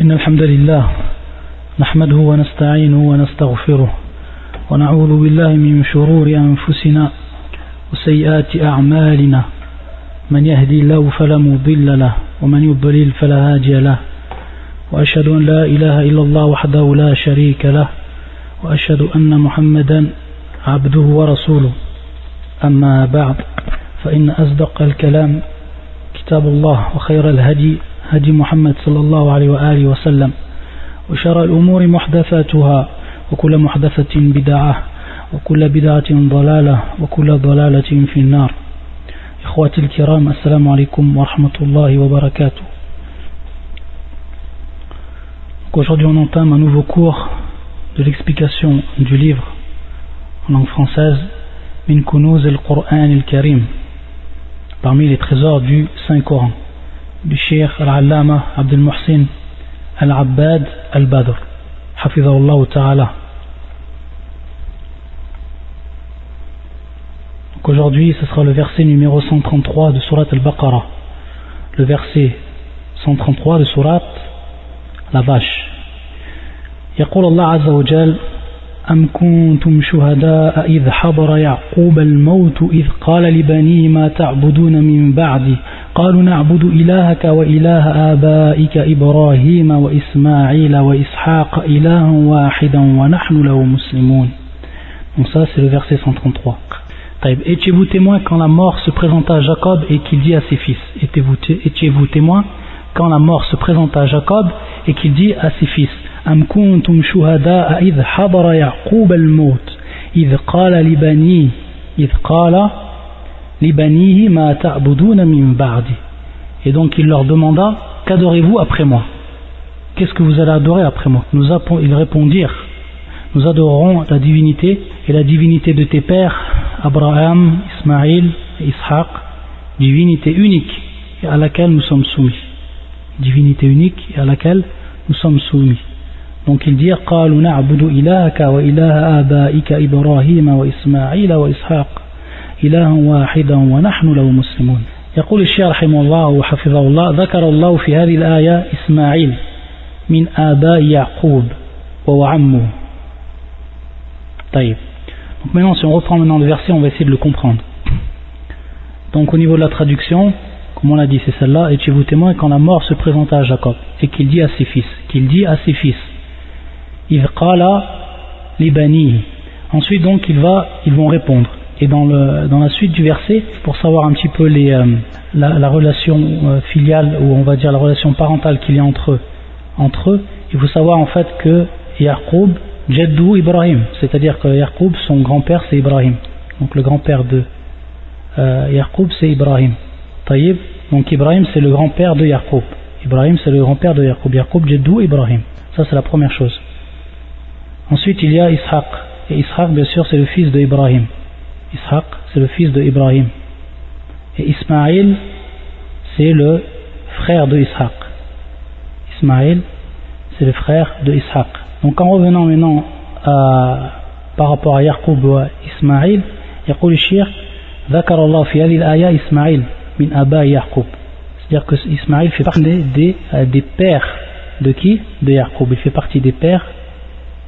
إن الحمد لله نحمده ونستعينه ونستغفره ونعوذ بالله من شرور أنفسنا وسيئات أعمالنا من يهدي الله فلا مضل له ومن يضلل فلا هادي له وأشهد أن لا إله إلا الله وحده لا شريك له وأشهد أن محمدا عبده ورسوله أما بعد فإن أصدق الكلام كتاب الله وخير الهدي هدي محمد صلى الله عليه وآله وسلم وشر الأمور محدثاتها وكل محدثة بدعة وكل بدعة ضلالة وكل ضلالة في النار. إخواتي الكرام, السلام عليكم ورحمة الله وبركاته. Aujourd'hui on entame un nouveau cours de l'explication du livre en langue française Min Kunuz al-Qur'an al-Karim, parmi les trésors du Saint-Coran, du Cheikh Al-Allama Abdel Muhsin Al-Abbad Al-Badr, Hafizahullah Ta'ala. Donc aujourd'hui, ce sera le verset numéro 133 de Surat Al-Baqarah. Le verset 133 de Surat la vache. يقول الله عز وجل أم كنتم شهداء إذ حضر يعقوب الموت إذ قال لبنيه ما تعبدون من بعدي قالوا نعبد إلهك وإله آبائك إبراهيم وإسماعيل وإسحاق إلها واحدا ونحن له مسلمون. Donc ça c'est le verset 133. Étiez-vous témoin quand la mort se présenta à Jacob et qu'il dit à ses fils? Étiez-vous témoin quand la mort se présenta à Jacob et qu'il dit à ses fils: أم كنتم شهداء إذ حضر يعقوب الموت إذ قال لبنيه ما تعبدون من بعدي. Et donc il leur demanda: qu'adorez-vous après moi? Qu'est-ce que vous allez adorer après moi? Ils répondirent: nous adorerons la divinité et la divinité de tes pères Abraham, Ismaïl et Ishaq, divinité unique et à laquelle nous sommes soumis. Divinité unique et à laquelle nous sommes soumis. Donc ils dirent: قالوا نعبد إلهك وإله آبائك إبراهيم وإسماعيل وإسحاق إلها واحدا ونحن له مسلمون. يقول الشيخ رحمه الله وحفظه الله: ذكر الله في هذه الآية إسماعيل من آباء يعقوب وهو عمه. طيب. Donc maintenant, si on reprend maintenant le verset, on va essayer de le comprendre. Donc au niveau de la traduction, comme on l'a dit, c'est celle-là: étiez-vous témoin quand la mort se présenta à Jacob et qu'il dit à ses fils, إذ قال لبنيه. Ensuite donc ils vont répondre. Et dans la suite du verset, pour savoir un petit peu la relation filiale, ou on va dire la relation parentale qu'il y a entre eux, il faut savoir en fait que Yaqub Jaddu Ibrahim, c'est-à-dire que Yaqub, son grand-père c'est Ibrahim. Donc le grand-père de Yaqub c'est Ibrahim. Taïb, donc Ibrahim c'est le grand-père de Yaqub. Ibrahim c'est le grand-père de Yaqub. Yaqub Jaddu Ibrahim. Ça c'est la première chose. Ensuite il y a Ishaq. Et Ishaq bien sûr c'est le fils de Ibrahim. Ishaq c'est le fils de Ibrahim. Et Ismaïl c'est le frère de Ishaq. Ismaïl c'est le frère de Ishaq. Donc en revenant maintenant par rapport à Yaqub ou à Ismaïl, يقول الشيخ ذكر الله في هذه الآية إسماعيل من آباء يعقوب. C'est-à-dire que Ismaïl fait partie des pères de qui? De Yaqub. Il fait partie des pères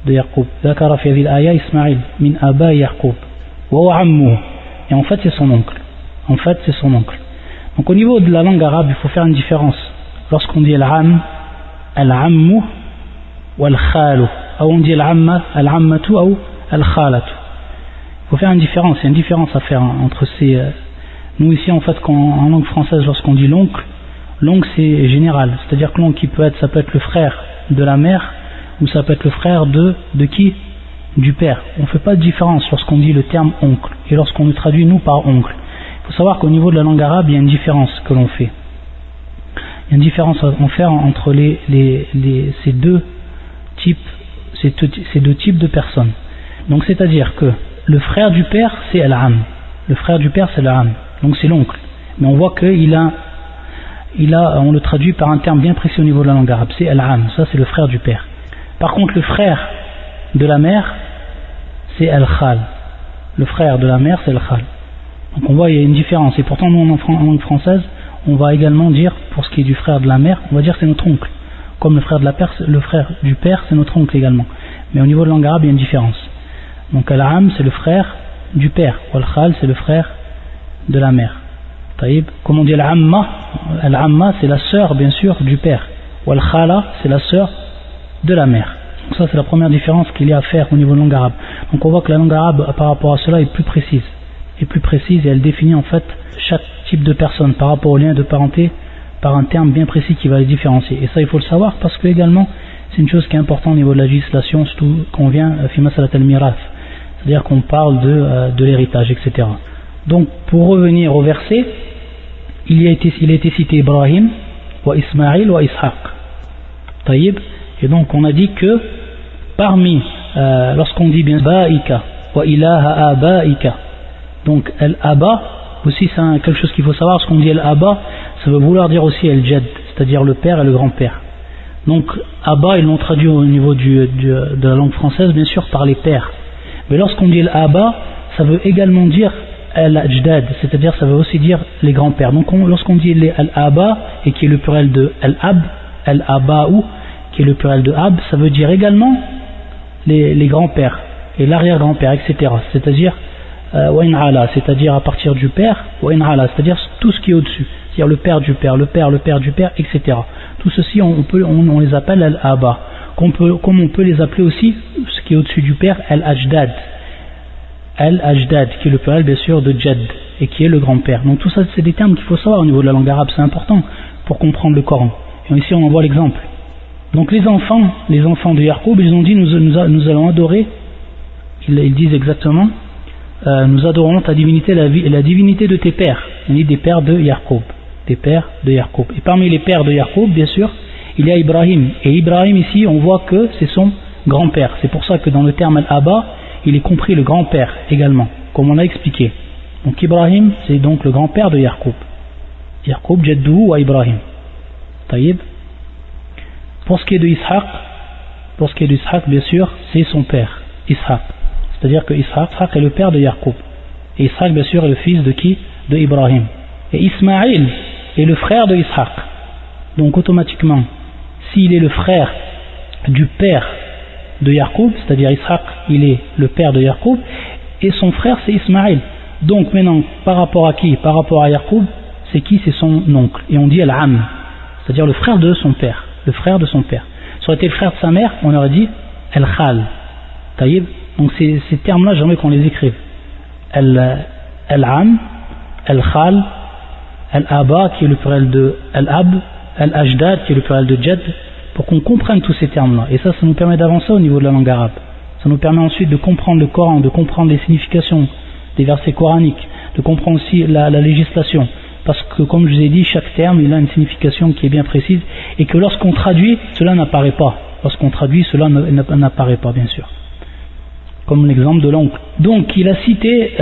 de Yaqub. ذكر في هذه الآية إسماعيل من آباء يعقوب وهو عمه. Et en fait c'est son oncle. Donc au niveau de la langue arabe, il faut faire une différence. Lorsqu'on dit al-ammu ou al-khalu, ou on dit al-ammatu ou al-khalatu, il faut faire une différence. Il y a une différence à faire entre ces... Nous ici en fait en langue française, lorsqu'on dit l'oncle c'est général, c'est-à-dire que l'oncle ça peut être le frère de la mère, ou ça peut être le frère de qui? Du père. On ne fait pas de différence lorsqu'on dit le terme oncle et lorsqu'on le traduit nous par oncle. Il faut savoir qu'au niveau de la langue arabe, il y a une différence que l'on fait. Il y a une différence à faire entre ces deux types de personnes. Donc c'est-à-dire que le frère du père c'est al-am. Donc c'est l'oncle. Mais on voit qu'on le traduit par un terme bien précis au niveau de la langue arabe, c'est al-am. Ça c'est le frère du père. Par contre le frère de la mère c'est al-khal. Le frère de la mère c'est al-khal. Donc on voit il y a une différence. Et pourtant nous en langue française on va également dire, pour ce qui est du frère de la mère, on va dire c'est notre oncle. Comme le frère du père, c'est notre oncle également. Mais au niveau de la langue arabe, il y a une différence. Donc al-am, c'est le frère du père. Wal-khal, c'est le frère de la mère. Taïb. Comme on dit al-amma, c'est la sœur, bien sûr, du père. Wal-khala, c'est la sœur de la mère. Donc ça, c'est la première différence qu'il y a à faire au niveau de la langue arabe. Donc on voit que la langue arabe, par rapport à cela, est plus précise. Et elle définit en fait chaque type de personne par rapport au lien de parenté par un terme bien précis qui va les différencier. Et ça, il faut le savoir parce que également, c'est une chose qui est importante au niveau de la législation, surtout quand on vient fi masalat al-mirath, c'est-à-dire qu'on parle de l'héritage, etc. Donc, pour revenir au verset, il a été cité Ibrahim, wa Ismaïl, wa Ishaq. Taïb. Et donc, on a dit que parmi, lorsqu'on dit bien Ba'ika, wa ilaha abaika, donc al-aba, aussi c'est quelque chose qu'il faut savoir, lorsqu'on dit al-aba, ça veut vouloir dire aussi al-jad, c'est-à-dire le père et le grand-père. Donc, Abba, ils l'ont traduit au niveau de la langue française, bien sûr, par les pères. Mais lorsqu'on dit l'Abba, ça veut également dire al-ajdad, c'est-à-dire ça veut aussi dire les grands-pères. Donc, lorsqu'on dit al-Abba, et qui est le pluriel de al-Ab, al-Aba'u, qui est le pluriel de Ab, ça veut dire également les grands-pères, et l'arrière-grand-père, etc. C'est-à-dire, c'est-à-dire à partir du père, c'est-à-dire tout ce qui est au-dessus. C'est-à-dire le père du père, le père du père, etc. Tout ceci, on les appelle al-aba. Comme on peut les appeler aussi, ce qui est au-dessus du père, al-ajdad. Al-ajdad, qui est le pluriel bien sûr de jad, et qui est le grand-père. Donc tout ça, c'est des termes qu'il faut savoir au niveau de la langue arabe, c'est important pour comprendre le Coran. Et ici, on en voit l'exemple. Donc les enfants de Yaqub, ils ont dit, nous allons adorer, ils disent exactement, nous adorons ta divinité, la divinité de tes pères, on dit des pères de Yaqub. Des pères de Yaqub. Et parmi les pères de Yaqub, bien sûr, il y a Ibrahim. Et Ibrahim ici, on voit que c'est son grand-père. C'est pour ça que dans le terme al-Aba, il est compris le grand-père également, comme on l'a expliqué. Donc Ibrahim, c'est donc le grand-père de Yaqub. Yaqub, Jaddou wa Ibrahim. Taïb. Pour ce qui est de Ishaq, bien sûr, c'est son père, Ishaq. C'est-à-dire que Ishaq est le père de Yaqub. Et Ishaq, bien sûr, est le fils de qui? De Ibrahim. Et Ismaïl est le frère de Ishaq. Donc automatiquement, s'il est le frère du père de Yaqub, c'est-à-dire Ishaq, il est le père de Yaqub, et son frère c'est Ismaïl. Donc maintenant, par rapport à qui? Par rapport à Yaqub, c'est qui? C'est son oncle. Et on dit al-am, c'est-à-dire le frère de son père. Le frère de son père. Ça aurait été le frère de sa mère, on aurait dit al-khal. Taïb. Donc ces termes-là, j'aimerais qu'on les écrive. Al-am, al-khal, al-aba qui est le pluriel de al-ab, al-ajdad qui est le pluriel de jad, pour qu'on comprenne tous ces termes-là. Et ça nous permet d'avancer au niveau de la langue arabe. Ça nous permet ensuite de comprendre le Coran, de comprendre les significations des versets coraniques, de comprendre aussi la législation. Parce que comme je vous ai dit, chaque terme il a une signification qui est bien précise, et que lorsqu'on traduit, cela n'apparaît pas. Lorsqu'on traduit, cela n'apparaît pas, bien sûr. Comme l'exemple de l'oncle. Donc il a cité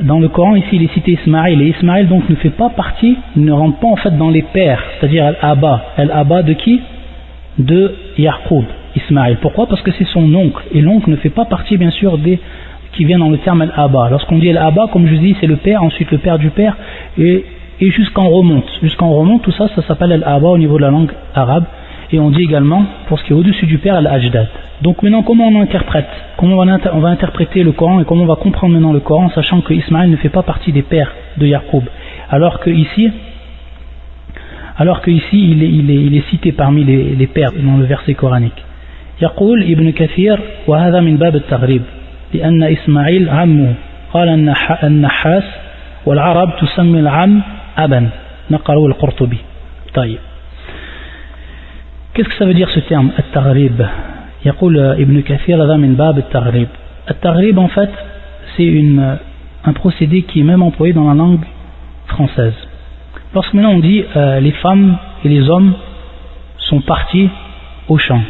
dans le Coran ici, il est cité Ismaïl, et Ismaïl donc ne fait pas partie, ne rentre pas en fait dans les pères, c'est-à-dire al-aba de qui? De Yaqub, Ismaïl. Pourquoi? Parce que c'est son oncle, et l'oncle ne fait pas partie bien sûr qui vient dans le terme al-aba. Lorsqu'on dit al-aba, comme je vous dis, c'est le père, ensuite le père du père, et jusqu'en remonte, tout ça s'appelle al-aba au niveau de la langue arabe. Et on dit également, pour ce qui est au-dessus du père, al-ajdad. Donc maintenant, comment on interprète? Comment on va interpréter le Coran, et comment on va comprendre maintenant le Coran, sachant que Ismaïl ne fait pas partie des pères de Yaqub, alors que ici il est cité parmi les pères dans le verset coranique. يقول ابن كثير وهذا من باب التغريب لأن إسماعيل عمه قال النحاس والعرب تسمي العم أبا نقله القرطبي. طيب. Qu'est-ce que ça veut dire ce terme, at-taghrib? يقول ابن كثير هذا من باب التغريب. At-taghrib en fait c'est un procédé qui est même employé dans la langue française. Lorsque maintenant on dit les femmes et les hommes sont partis au champ.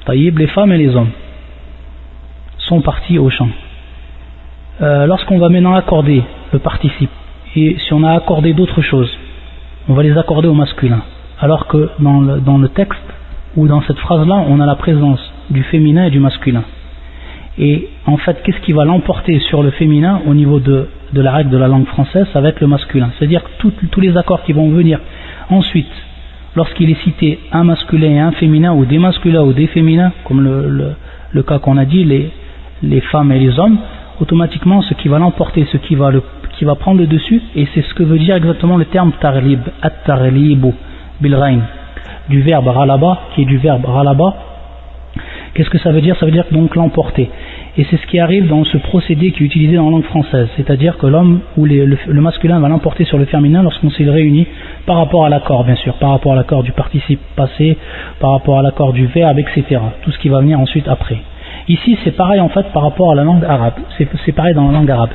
Taïb, les femmes et les hommes sont partis au champ. Lorsqu'on va maintenant accorder le participe, et si on a accordé d'autres choses, on va les accorder au masculin. Alors que dans le texte, ou dans cette phrase-là, on a la présence du féminin et du masculin. Et en fait, qu'est-ce qui va l'emporter sur le féminin au niveau de la règle de la langue française? Ça va être le masculin. C'est-à-dire que tous les accords qui vont venir ensuite lorsqu'il est cité un masculin et un féminin, ou des masculins ou des féminins, comme le cas qu'on a dit, les femmes et les hommes, automatiquement ce qui va l'emporter, ce qui va prendre le dessus, et c'est ce que veut dire exactement le terme tarlib, at-tarlibu bil-ghayn, du verbe ralaba, qui est du verbe ralaba. Qu'est-ce que ça veut dire? Ça veut dire donc l'emporter. Et c'est ce qui arrive dans ce procédé qui est utilisé dans la langue française, c'est-à-dire que l'homme ou le masculin va l'emporter sur le féminin lorsqu'on s'y réunit par rapport à l'accord, bien sûr, par rapport à l'accord du participe passé, par rapport à l'accord du verbe, etc. Tout ce qui va venir ensuite après. Ici, c'est pareil en fait par rapport à la langue arabe, c'est pareil dans la langue arabe.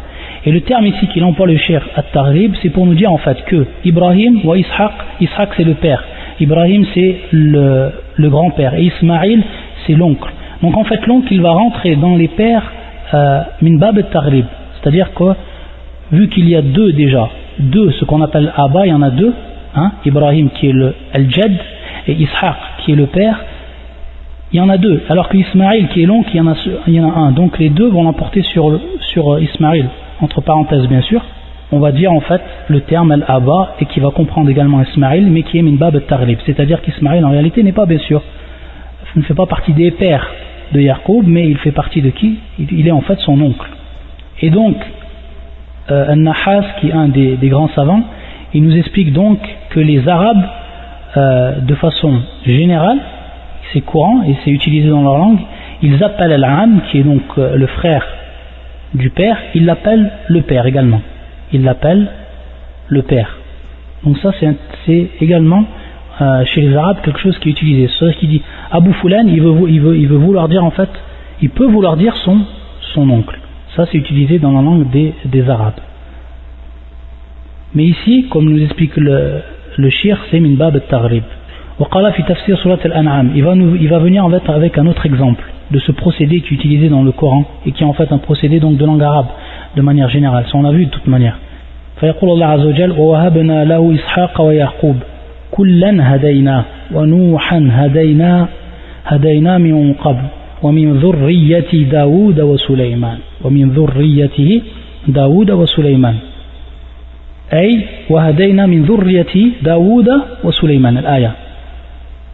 Et le terme ici qu'il emploie le cheikh at-Targhib, c'est pour nous dire en fait que Ibrahim ou Ishaq c'est le père, Ibrahim c'est le grand-père, et Ismaïl c'est l'oncle. Donc en fait l'oncle il va rentrer dans les pères min bab at-Targhib, c'est-à-dire que vu qu'il y a deux, ce qu'on appelle Abba, il y en a deux, Ibrahim qui est le Al-Jad et Ishaq qui est le père, il y en a deux, alors que Ismaïl qui est l'oncle, il y en a un, donc les deux vont l'emporter sur Ismaïl, entre parenthèses bien sûr, on va dire en fait le terme Al-Abba, et qui va comprendre également Ismaïl, mais qui est min bab at-Targhib, c'est-à-dire qu'Ismaïl en réalité n'est pas bien sûr, ne fait pas partie des pères de Yaqub, mais il fait partie de qui? Il est en fait son oncle. Et donc Al-Nahas, qui est un des grands savants, il nous explique donc que les Arabes de façon générale, c'est courant et c'est utilisé dans leur langue, ils appellent Al-Am, qui est donc le frère du père, ils l'appellent le père également, ils l'appellent le père. Donc ça c'est également chez les Arabes quelque chose qui est utilisé. C'est-à-dire qu'il dit Abu Fulan, il veut vouloir dire en fait, il peut vouloir dire son oncle. Ça c'est utilisé dans la langue des Arabes. Mais ici, comme nous explique le shir, c'est min bab at-Targhib. وقال في تفسير سورة الأنعام, il va venir en fait avec un autre exemple de ce procédé qui est utilisé dans le Coran et qui est en fait un procédé donc de langue arabe de manière générale. Ça on l'a vu de toute manière. فيقول الله عز وجل ووهبنا له إسحاق ويعقوب كلا هدينا ونوحا هدينا من قبل ومن ذرية داود وسليمان أي وهدينا من ذرية داود وسليمان الآية.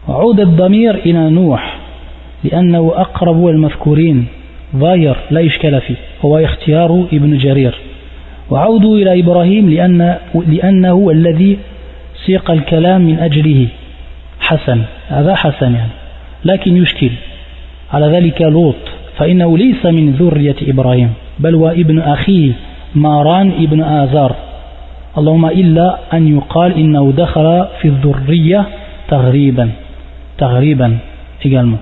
وعود الضمير إلى نوح لأنه أقرب المذكورين ظاهر لا إشكال فيه، هو اختيار ابن جرير. وعودوا إلى إبراهيم لأنه الذي سيق الكلام من أجله حسن، هذا حسن يعني، لكن يشكل على ذلك لوط فإنه ليس من ذرية إبراهيم بل هو ابن أخيه ماران ابن آزار، اللهم إلا أن يقال إنه دخل في الذرية تغريبا également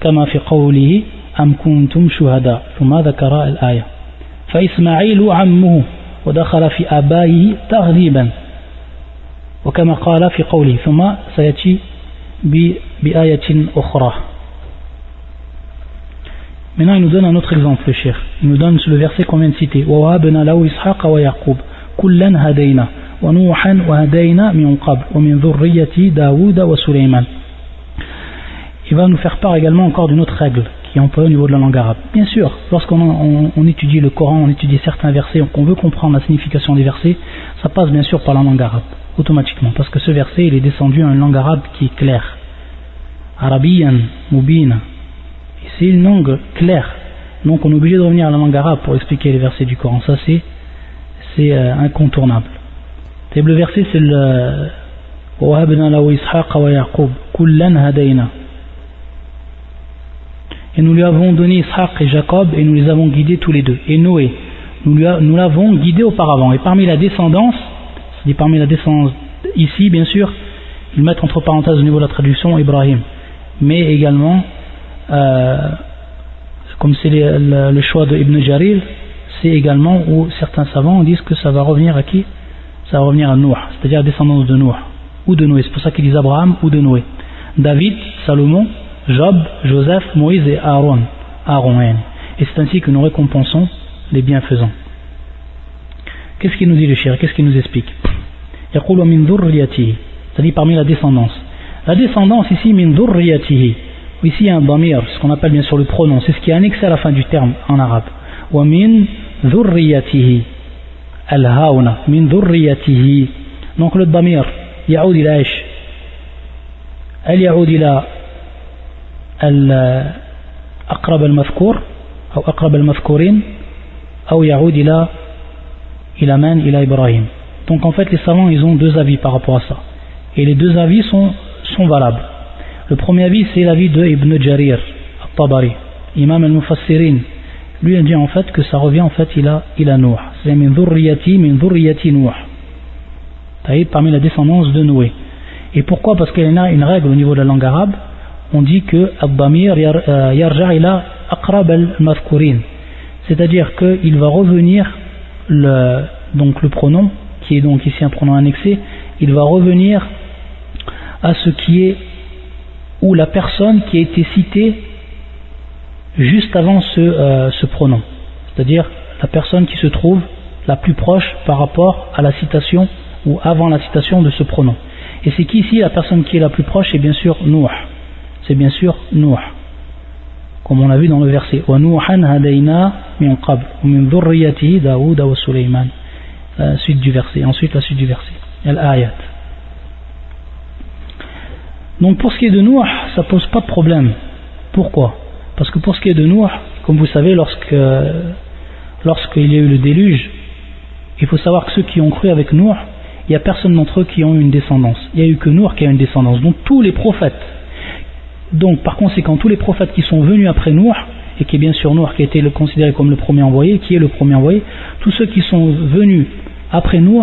كما في قوله أم كنتم شهداء ثم ذكر الآية. فإسماعيل عمه ودخل في آبائه تغريبا وكما قال في قوله ثم سيأتي بآية أخرى. Maintenant il nous donne un autre exemple le cheikh, il nous donne le verset qu'on vient de citer وَوَهَبْنَا لَهُ إِسْحَاقَ وَيَعْقُوبَ كُلًّا هَدَيْنَا وَنُوحًا وَهَدَيْنَا مِنْ قَبْلُ وَمِنْ ذُرِّيَّةِ دَاوُودَ وَسُلَيْمَانَ. Il va nous faire part également encore d'une autre règle qui est employée au niveau de la langue arabe. Bien sûr, lorsqu'on étudie le Coran, on étudie certains versets, qu'on veut comprendre la signification des versets, ça passe bien sûr par la langue arabe, automatiquement, parce que ce verset il est descendu en une langue arabe qui est claire. Arabiyan, mubina. Et c'est une langue claire. Donc on est obligé de revenir à la langue arabe pour expliquer les versets du Coran. Ça c'est incontournable. Et le verset c'est le وَوَهَبْنَا لَهُ إِسْحَاقَ وَيَعْقُوبَ كُلًّا هَدَيْنَا. Et nous lui avons donné Ishaq et Jacob et nous les avons guidés tous les deux. Et Noé, nous l'avons guidé auparavant. Et parmi la descendance, c'est-à-dire parmi la descendance ici bien sûr, ils mettent entre parenthèses au niveau de la traduction Ibrahim. Mais également, comme c'est le choix de Ibn Jarir, c'est également où certains savants disent que ça va revenir à qui? Ça va revenir à Noé, c'est-à-dire la descendance de Noé, ou de Noé, c'est pour ça qu'ils disent Abraham ou de Noé. David, Salomon, Job, Joseph, Moïse et Aaron. Et c'est ainsi que nous récompensons les bienfaisants. Qu'est-ce qu'il nous dit le cheikh? Qu'est-ce qu'il nous explique? يقول من ذريته, c'est-à-dire parmi la descendance. La descendance ici, min dhurriyatihi. Ici il y a un damir, ce qu'on appelle bien sûr le pronom, c'est ce qui est annexé à la fin du terme en arabe. Wa min dhurriyatihi. Al-hauna, min dhurriyatihi. Donc le damir, yaoud ila ish. هل يعود إلى أقرب المذكور أو أقرب المذكورين أو يعود إلى من إلى إبراهيم. Donc en fait les savants ils ont deux avis par rapport à ça et les deux avis sont valables. Le premier avis c'est l'avis de Ibn Jarir al-Tabari, imam al-Mufassirin. Lui il dit en fait que ça revient en fait ila Nuh, c'est min dhurriyati Nuh, parmi la descendance de Noé. Et pourquoi? Parce qu'il y a une règle au niveau de la langue arabe, on dit que ad-damir yarja ila aqrab al-mazkurin, c'est-à-dire qu'il va revenir donc le pronom qui est donc ici un pronom annexé, il va revenir à ce qui est ou la personne qui a été citée juste avant ce pronom, c'est-à-dire la personne qui se trouve la plus proche par rapport à la citation ou avant la citation de ce pronom. Et c'est qu'ici la personne qui est la plus proche c'est bien sûr Nuh, c'est bien sûr Nuh, comme on l'a vu dans le verset wa nuhan hadayna min qabl min dhurriyyatihi Daoud wa Sulaiman, suite du verset, ensuite la suite du verset al-ayat. Donc pour ce qui est de Nuh ça pose pas de problème. Pourquoi? Parce que pour ce qui est de Nuh, comme vous savez, lorsqu'il y a eu le déluge, il faut savoir que ceux qui ont cru avec Nuh, il n'y a personne d'entre eux qui ont eu une descendance. Il n'y a eu que Nuh qui a une descendance. Donc tous les prophètes, donc par conséquent tous les prophètes qui sont venus après Nuh, et qui est bien sûr Nuh qui a été considéré comme le premier envoyé, qui est le premier envoyé, tous ceux qui sont venus après Nuh,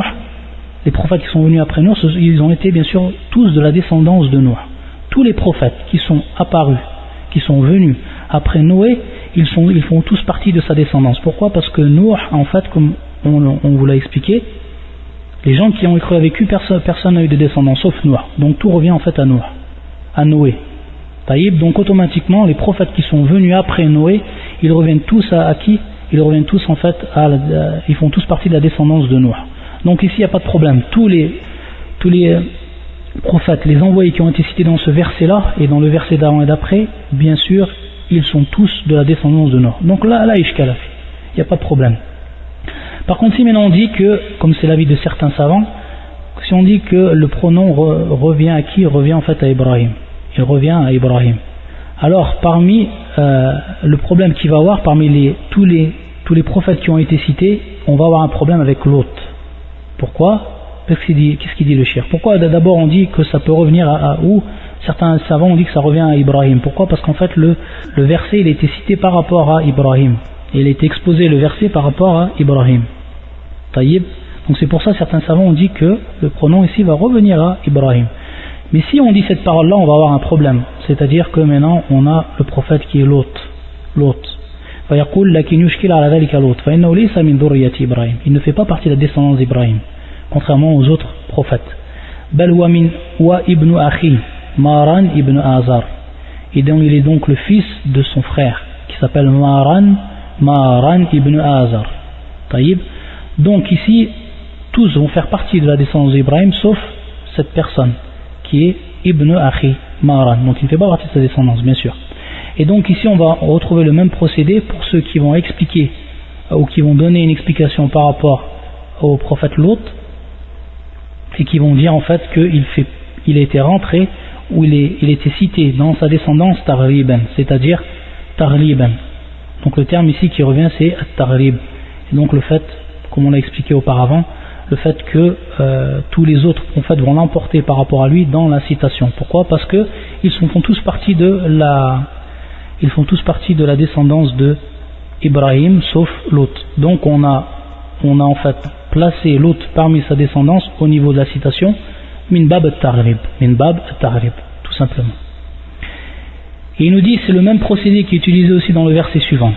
les prophètes qui sont venus après Nuh, ils ont été bien sûr tous de la descendance de Nuh. Tous les prophètes qui sont apparus, qui sont venus après Noé, ils font tous partie de sa descendance. Pourquoi? Parce que Nuh, en fait, comme on vous l'a expliqué, les gens qui ont cru avec lui, personne n'a eu de descendance sauf Nuh. Donc tout revient en fait à Noé. Taïb, donc automatiquement, les prophètes qui sont venus après Noé, ils reviennent tous à qui? Ils reviennent tous en fait ils font tous partie de la descendance de Nuh. Donc ici il n'y a pas de problème. Tous les prophètes, les envoyés qui ont été cités dans ce verset-là et dans le verset d'avant et d'après, bien sûr, ils sont tous de la descendance de Nuh. Donc là, il n'y a pas de problème. Par contre, si maintenant on dit que, comme c'est l'avis de certains savants, si on dit que le pronom revient à qui? Il revient en fait à Ibrahim. Il revient à Ibrahim. Alors, parmi le problème qu'il va y avoir, parmi tous les prophètes qui ont été cités, on va avoir un problème avec l'autre. Pourquoi? Qu'est-ce qu'il dit le shir? Pourquoi d'abord on dit que ça peut revenir à où? Certains savants ont dit que ça revient à Ibrahim. Pourquoi? Parce qu'en fait le verset il a été cité par rapport à Ibrahim. Et il a été exposé le verset par rapport à Ibrahim. Taïb. Donc c'est pour ça que certains savants ont dit que le pronom ici va revenir à Ibrahim. Mais si on dit cette parole-là, on va avoir un problème. C'est-à-dire que maintenant on a le prophète qui est l'hôte. Il ne fait pas partie de la descendance d'Ibrahim, contrairement aux autres prophètes. Wa ibn Akhi Maran ibn Azar. Et donc il est donc le fils de son frère qui s'appelle Maran ibn Azar. Taïb. Donc ici tous vont faire partie de la descendance d'Ibrahim sauf cette personne qui est Ibn Akhi Maran. Donc il ne fait pas partie de sa descendance bien sûr. Et donc ici on va retrouver le même procédé pour ceux qui vont expliquer ou qui vont donner une explication par rapport au prophète Lot et qui vont dire en fait qu'il a été rentré ou il était cité dans sa descendance Tarliban, c'est-à-dire Tarliban. Donc le terme ici qui revient c'est Tarlib. Et donc le fait, comme on l'a expliqué auparavant, le fait que tous les autres en fait vont l'emporter par rapport à lui dans la citation. Pourquoi? Parce que ils font tous partie de la descendance de Ibrahim sauf Lot. Donc on a en fait placé Lot parmi sa descendance au niveau de la citation min bab at-targhib, tout simplement. Et il nous dit c'est le même procédé qui est utilisé aussi dans le verset suivant.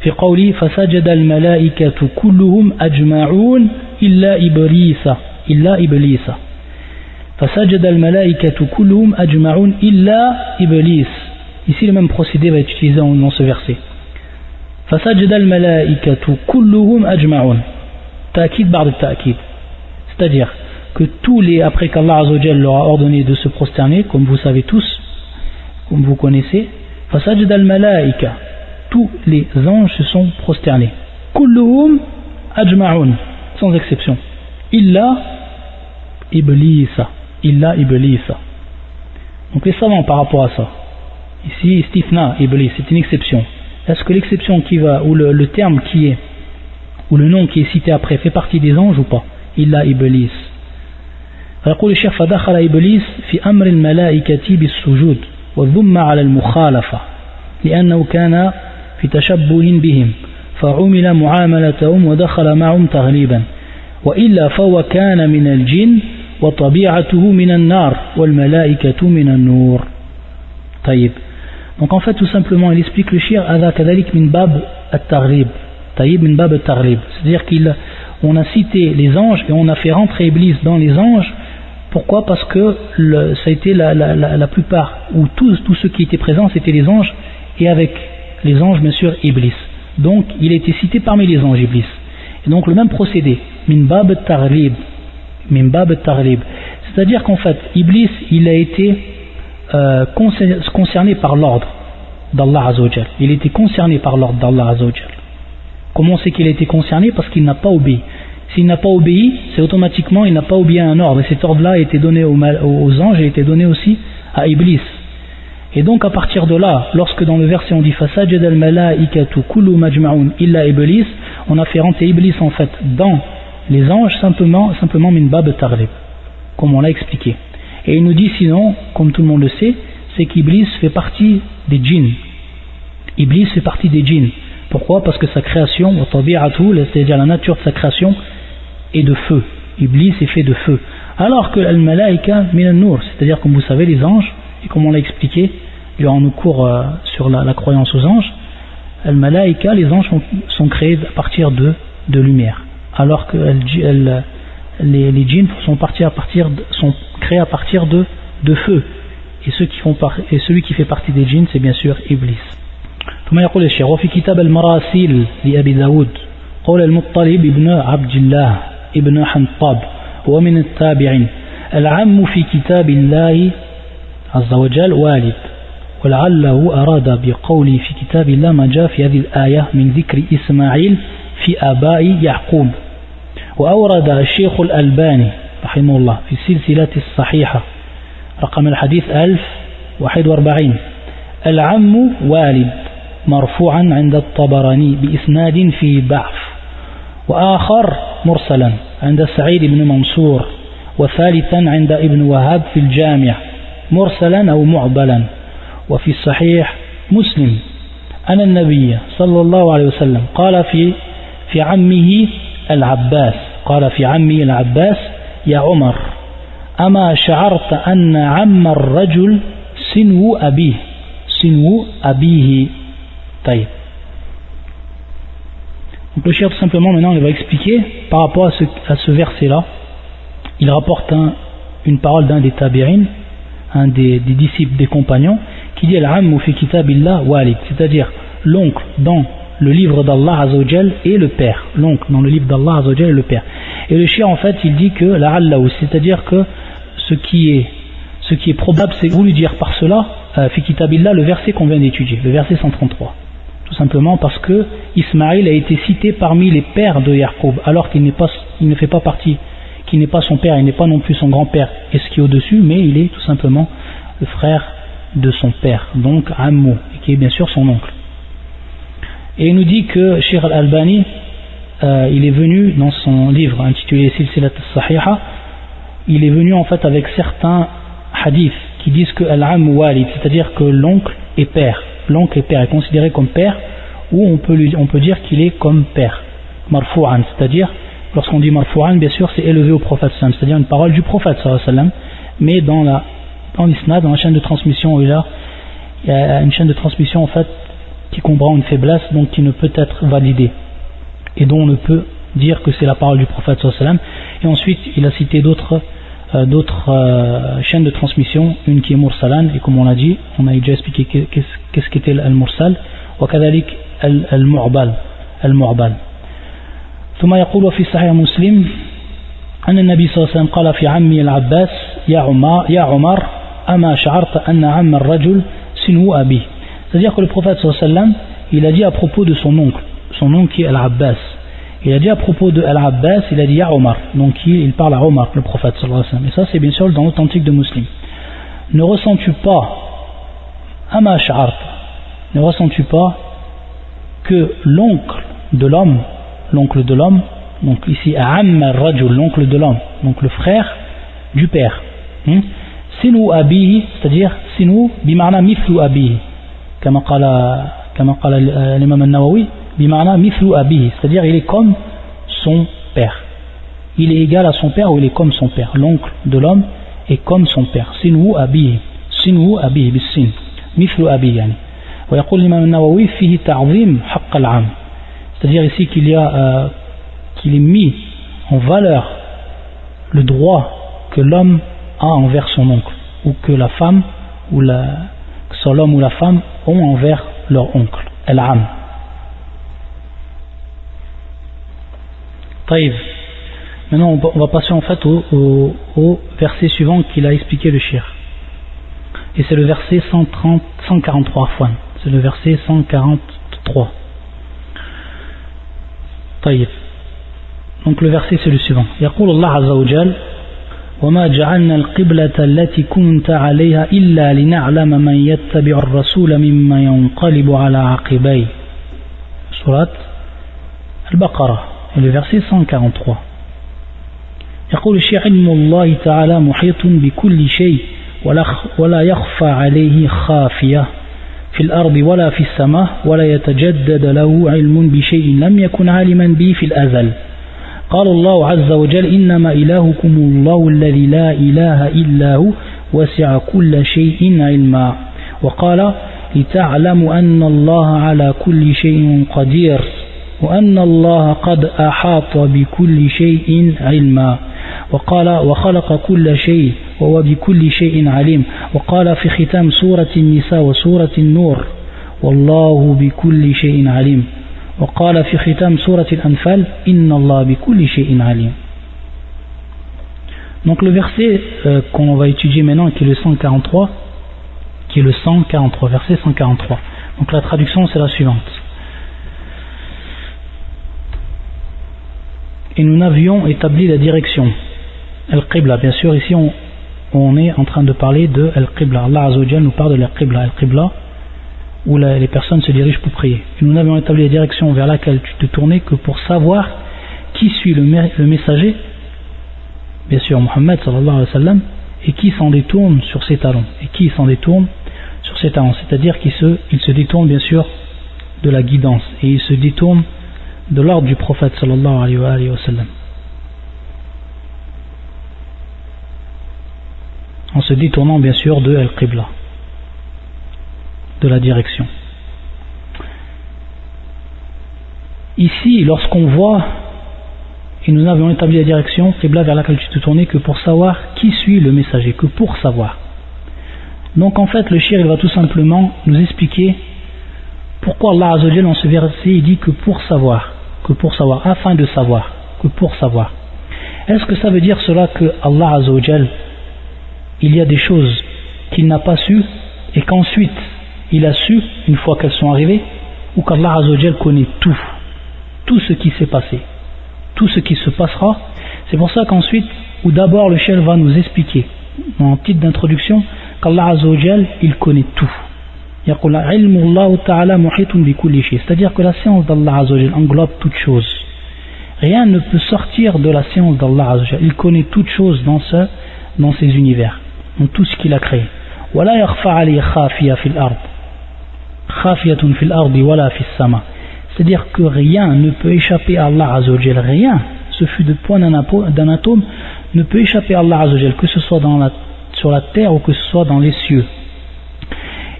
في قوله فسجد الملائكة كلهم أجمعون إلا إبليس فسجد الملائكة كلهم أجمعون إلا إبليس. Ici le même procédé va être utilisé dans ce verset. فسجد الملائكة كلهم أجمعون تأكيد بعد التأكيد, c'est-à-dire que tous les, après qu'Allah Azzawajal leur a ordonné de se prosterner, comme vous savez tous, comme vous connaissez, فسجد الملائكة, tous les anges se sont prosternés. Kulluhum ajma'un, sans exception. Illa Iblisa. Donc les savants par rapport à ça, ici istifna iblis, c'est une exception. Est-ce que l'exception qui va, ou le terme qui est, ou le nom qui est cité après fait partie des anges ou pas? Illa iblis. فيقول الشيخ فدخل إبليس في أمر الملائكة بالسجود والذم على المخالفة لأنه كان في تشبه بهم فعمل معاملتهم ودخل معهم تغليبا وإلا فهو كان من الجن وطبيعته من النار والملائكة من النور. طيب. Donc en fait tout simplement il explique le shir هذا كذلك من باب التغليب. طيب من باب التغليب. C'est-à-dire qu'on a cité les anges et on a fait rentrer Iblis dans les anges. Pourquoi? Parce que ça a été la plupart, ou tous ceux qui étaient présents, c'était les anges, et avec les anges, bien sûr, Iblis. Donc, il a été cité parmi les anges, Iblis. Et donc, le même procédé, min bab at-taghlib, c'est-à-dire qu'en fait, Iblis, il a été concerné par l'ordre d'Allah Azzawajal. Il a été concerné par l'ordre d'Allah Azzawajal. Comment c'est qu'il a été concerné? Parce qu'il n'a pas obéi. S'il n'a pas obéi, c'est automatiquement il n'a pas obéi à un ordre. Et cet ordre-là a été donné aux anges et a été donné aussi à Iblis. Et donc à partir de là, lorsque dans le verset on dit Fasajada al-malaikatu kullu majma'un illa Iblis, on a fait rentrer Iblis en fait dans les anges simplement min bab tarlib, comme on l'a expliqué. Et il nous dit sinon, comme tout le monde le sait, c'est qu'Iblis fait partie des djinns. Iblis fait partie des djinns. Pourquoi? Parce que sa création, c'est-à-dire la nature de sa création, est de feu. Iblis est fait de feu. Alors que al-malaika min an-nur, c'est-à-dire comme vous savez les anges, et comme on l'a expliqué durant nos cours sur la croyance aux anges, al-malaika, les anges sont créés à partir de lumière. Alors que les djinns sont créés à partir de feu. Et celui qui fait partie des djinns, c'est bien sûr Iblis. ثم يقول الشيخ وفي كتاب المراسيل لأبي داود قول المطلب ابن عبد الله ابن حنطاب ومن التابعين العم في كتاب الله عز وجل والد ولعله أراد بقوله في كتاب الله ما جاء في هذه الآية من ذكر إسماعيل في آباء يعقوب. وأورد الشيخ الألباني رحمه الله في السلسلة الصحيحة رقم الحديث 1041 العم والد مرفوعا عند الطبراني بإسناد فيه ضعف وآخر مرسلا عند سعيد بن منصور وثالثا عند ابن وهاب في الجامع مرسلا أو معضلا. وفي الصحيح مسلم أن النبي صلى الله عليه وسلم قال في عمه العباس يا عمر أما شعرت أن عم الرجل سنو أبيه طيب. Donc le cheikh tout simplement maintenant il va expliquer par rapport à ce verset là. Il rapporte une parole d'un des tabi'in, un des disciples des compagnons, qui dit al-ammu fi kitabillah walid, c'est-à-dire l'oncle dans le livre d'Allah Azzawajal et le père. L'oncle dans le livre d'Allah Azzawajal et le père. Et le cheikh en fait il dit que la'allahu, c'est-à-dire que ce qui est probable, c'est voulu dire par cela fi kitabillah, le verset qu'on vient d'étudier, le verset 133. Tout simplement parce que Ismaïl a été cité parmi les pères de Yaqub, alors qu'il ne fait pas partie, qu'il n'est pas son père, il n'est pas non plus son grand-père, et ce qui est au-dessus, mais il est tout simplement le frère de son père, donc Ammou, qui est bien sûr son oncle. Et il nous dit que Cheikh Al-Albani, il est venu dans son livre intitulé Silsilat al-Sahiha, il est venu en fait avec certains hadiths qui disent que Al-Amm Walid, c'est-à-dire que l'oncle est père. L'oncle est considéré comme père, ou on peut dire qu'il est comme père. Marfou'an, c'est-à-dire, lorsqu'on dit Marfou'an, bien sûr, c'est élevé au prophète, c'est-à-dire une parole du prophète, mais dans l'isnad, dans la chaîne de transmission, il y a une chaîne de transmission en fait qui comprend une faiblesse, donc qui ne peut être validée, et dont on ne peut dire que c'est la parole du prophète. Et ensuite, il a cité d'autres chaînes de transmission, une qui est mursalan, et comme on l'a dit, on a déjà expliqué qu'est-ce qu'était al-mursal, wa kadhalik al-mu'bal. ثم يقول في صحيح مسلم أن النبي صلى الله عليه وسلم قال في عمي العباس يا عمر أما شعرت أن عم الرجل سنو أبيه. C'est-à-dire que le prophète صلى الله عليه وسلم, il a dit à propos de son oncle qui est Al-Abbas. Il a dit à propos de Al-Abbas, il a dit Ya Omar. Donc il parle à Omar, le prophète sallallahu alayhi wa sallam. Et ça c'est bien sûr dans l'authentique de Muslim. ne ressens-tu pas, ama sha'art, ne ressens-tu pas que l'oncle de l'homme, donc ici amma rajul, l'oncle de l'homme, donc le frère du père, sinu abihi, c'est-à-dire sinu bima'na mithlu abihi, kama qala l'imam an-Nawawi, bima'na mithlu abihi, c'est-à-dire il est comme son père, il est égal à son père ou il est comme son père, l'oncle de l'homme est comme son père, sinu abihi bis-sin, mithlu abihi yani. ويقول الإمام النووي فيه تعظيم حق العام, c'est-à-dire ici qu'il est mis en valeur le droit que l'homme a envers son oncle, ou que la femme que soit l'homme ou la femme ont envers leur oncle, al-am. Taïb. Maintenant on va passer en fait au verset suivant qu'il a expliqué le shir, et c'est le verset 143 fois. C'est le verset 143. طيب. Donc le verset c'est le suivant. يقول الله عز وجل وما جعلنا القبلة التي كنت عليها إلا لنعلم من يتبع الرسول ممن ينقلب على عقبيه. Surat Al-Baqarah. Et le verset 143. يقول الشيخ علم الله تعالى محيط بكل شيء ولا يخفى عليه خافية في الأرض ولا في السماء ولا يتجدد له علم بشيء لم يكن عالما به في الأزل. قال الله عز وجل إنما إلهكم الله الذي لا إله إلا هو وسع كل شيء علما. وقال لتعلموا أن الله على كل شيء قدير وأن الله قد أحاط بكل شيء علما. وقال وخلق كل شيء وهو بكل شيء عليم. وقال في ختام سورة النساء وسورة النور والله بكل شيء عليم. وقال في ختام سورة الأنفال إن الله بكل شيء عليم. Donc le verset qu'on va étudier maintenant, qui est le 143, verset 143. Donc la traduction c'est la suivante. Et nous n'avions établi la direction Al-Qibla, bien sûr ici on est en train de parler de Al-Qibla. Allah Azza wa Jalla nous parle de Al-Qibla où les personnes se dirigent pour prier. Et nous n'avions établi la direction vers laquelle tu te tournais que pour savoir qui suit le messager, bien sûr Muhammad sallallahu alayhi wa sallam, et qui s'en détourne sur ses talons. C'est-à-dire qu'il se détourne bien sûr de la guidance et il se détourne de l'ordre du prophète sallallahu alayhi wa sallam, en se détournant bien sûr de Al-Qibla, de la direction. Ici, lorsqu'on voit, et nous n'avions établi la direction Qibla vers laquelle tu te tournais que pour savoir qui suit le messager, que pour savoir. Donc en fait le shir il va tout simplement nous expliquer pourquoi Allah Azza wa Jalla dans ce verset il dit que pour savoir, afin de savoir, que pour savoir. Est-ce que ça veut dire cela que Allah Azza wa Jalla il y a des choses qu'il n'a pas su et qu'ensuite il a su une fois qu'elles sont arrivées, ou qu'Allah Azza wa Jalla connaît tout ce qui s'est passé, tout ce qui se passera? C'est pour ça qu'ensuite, ou d'abord le chef va nous expliquer en titre d'introduction qu'Allah Azza wa Jalla il connaît tout. C'est-à-dire que la science d'Allah Azza wa Jalla englobe toute chose. Rien ne peut sortir de la science d'Allah Azza wa Jalla. Il connaît toute chose dans ces univers, dans tout ce qu'il a créé. C'est-à-dire que rien ne peut échapper à Allah Azza wa Jalla. Rien, ce fut de point d'un atome, ne peut échapper à Allah Azza wa Jalla, que ce soit sur la terre ou que ce soit dans les cieux.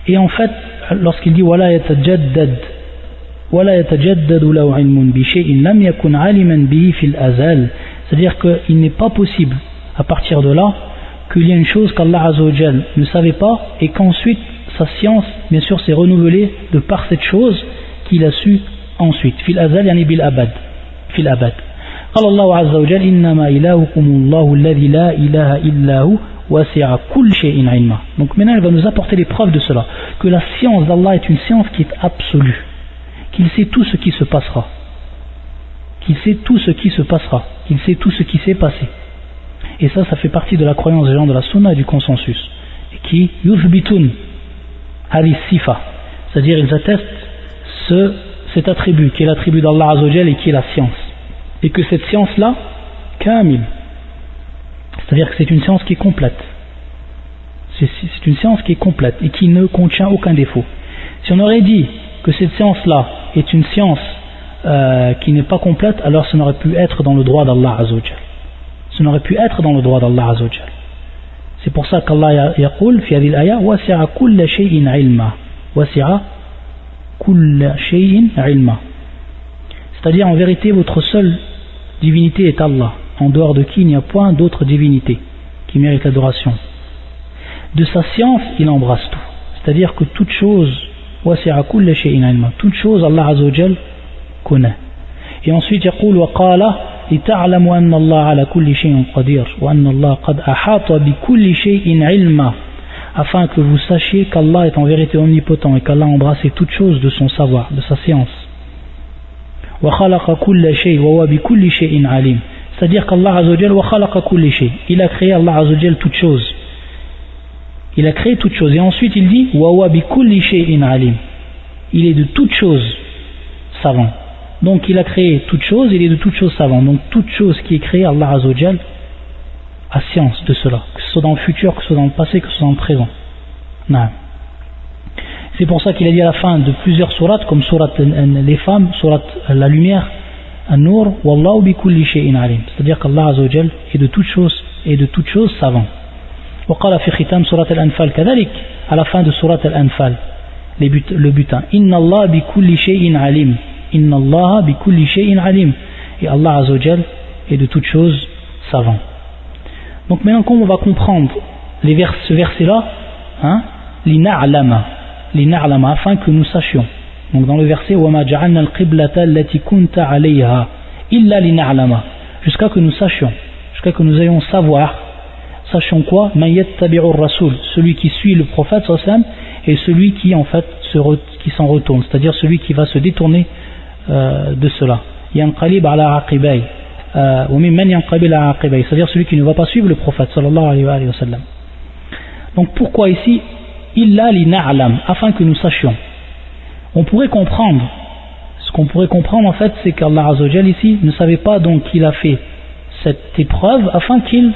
Et en fait, lorsqu'il dit وَلَا يَتَجَدَّدُ لَهُ عِلْمٌ بِشَيْءٍ لَمْ يَكُنْ عَالِمًا بِهِ فِي الْأَزَلِ, c'est-à-dire qu'il n'est pas possible à partir de là qu'il y a une chose qu'Allah Azza wa Jalla ne savait pas et qu'ensuite sa science bien sûr s'est renouvelée de par cette chose qu'il a su ensuite. Fil azal yani bil abad, fil abad. قال الله عز وجل إنما إلهكم الله الذي لا إله إلا هو وسع كل شيء علما. Donc maintenant il va nous apporter les preuves de cela, que la science d'Allah est une science qui est absolue, qu'il sait tout ce qui se passera, qu'il sait tout ce qui se passera, qu'il sait tout ce qui s'est passé. Et ça fait partie de la croyance des gens de la sunna et du consensus, qui yuthbitun hadhihi sifa, c'est-à-dire ils attestent cet attribut qui est l'attribut d'Allah Azza wa Jal et qui est la science, et que cette science-là, kamil, c'est-à-dire que c'est une science qui est complète, c'est une science qui est complète et qui ne contient aucun défaut. Si on aurait dit que cette science-là est une science qui n'est pas complète, alors ça n'aurait pu être dans le droit d'Allah Azza wa Jal. Ça n'aurait pu être dans le droit d'Allah Azza wa Jal. C'est pour ça qu'Allah yaqul fi hadhihi al-aya wasi'a kulla shay'in ilma. Wasi'a kulla shay'in ilma. C'est-à-dire en vérité votre seule divinité est Allah, en dehors de qui il n'y a point d'autre divinité qui mérite l'adoration. De sa science, il embrasse tout. C'est-à-dire que toute chose, wasi'a kulla shay'in ilma, toute chose Allah Azza wa Jal connaît. Et ensuite yaqul wa qala لتعلموا أن الله على كل شيء قدير وأن الله قد أحاط بكل شيء علما, afin que vous sachiez qu'Allah est en vérité omnipotent et qu'Allah a embrassé toute chose de son savoir, de sa science. وخلق كل شيء وهو بكل شيء عليم, c'est-à-dire qu'Allah Azza wa Jal وخلق كل شيء, il a créé Allah Azza wa Jal toute chose. Il a créé toute chose et ensuite il dit وهو بكل شيء عليم, il est de toute chose savant. Donc il a créé toute chose, il est de toute chose savant. Donc toute chose qui est créée, Allah Azza wa Jal a science de cela, que ce soit dans le futur, que ce soit dans le passé, que ce soit dans le présent. Non. C'est pour ça qu'il a dit à la fin de plusieurs sourates, comme sourate les femmes, sourate la lumière, An-Nur, Wallahu bi kulli shay'in alim. C'est-à-dire qu'Allah Azza wa Jal est de toute chose savant. وقال في ختام سورة الأنفال كذلك, à la fin de sourate Al-Anfal, le butin, Inna Allah bi kulli shay'in alim. Inna Allah bi kulli shay'in alim, et Allah Azza wa Jal est de toute chose savant. Donc maintenant, comme on va comprendre ce verset-là, lina'lama, afin que nous sachions. Donc dans le verset وَمَا جَعَلْنَا الْقِبْلَةَ الَّتِي كُنْتَ عَلَيْهَا إِلَّا لِنَعْلَمَ, jusqu'à que nous sachions, jusqu'à que nous ayons savoir, sachons quoi, مَنْ يَتَّبِعُ الرَّسُولِ, celui qui suit le prophète sallallahu alayhi wa sallam, et celui qui en fait qui s'en retourne, c'est-à-dire celui qui va se détourner de cela. Yanqalib ala aqibay, ou mimman yanqalib ala aqibay, c'est-à-dire celui qui ne va pas suivre le prophète sallallahu alayhi wa sallam. Donc pourquoi ici illa li na'lam, afin que nous sachions. On pourrait comprendre, ce qu'on pourrait comprendre en fait, c'est qu'Allah Azza wa Jal ici ne savait pas, donc qu'il a fait cette épreuve afin qu'il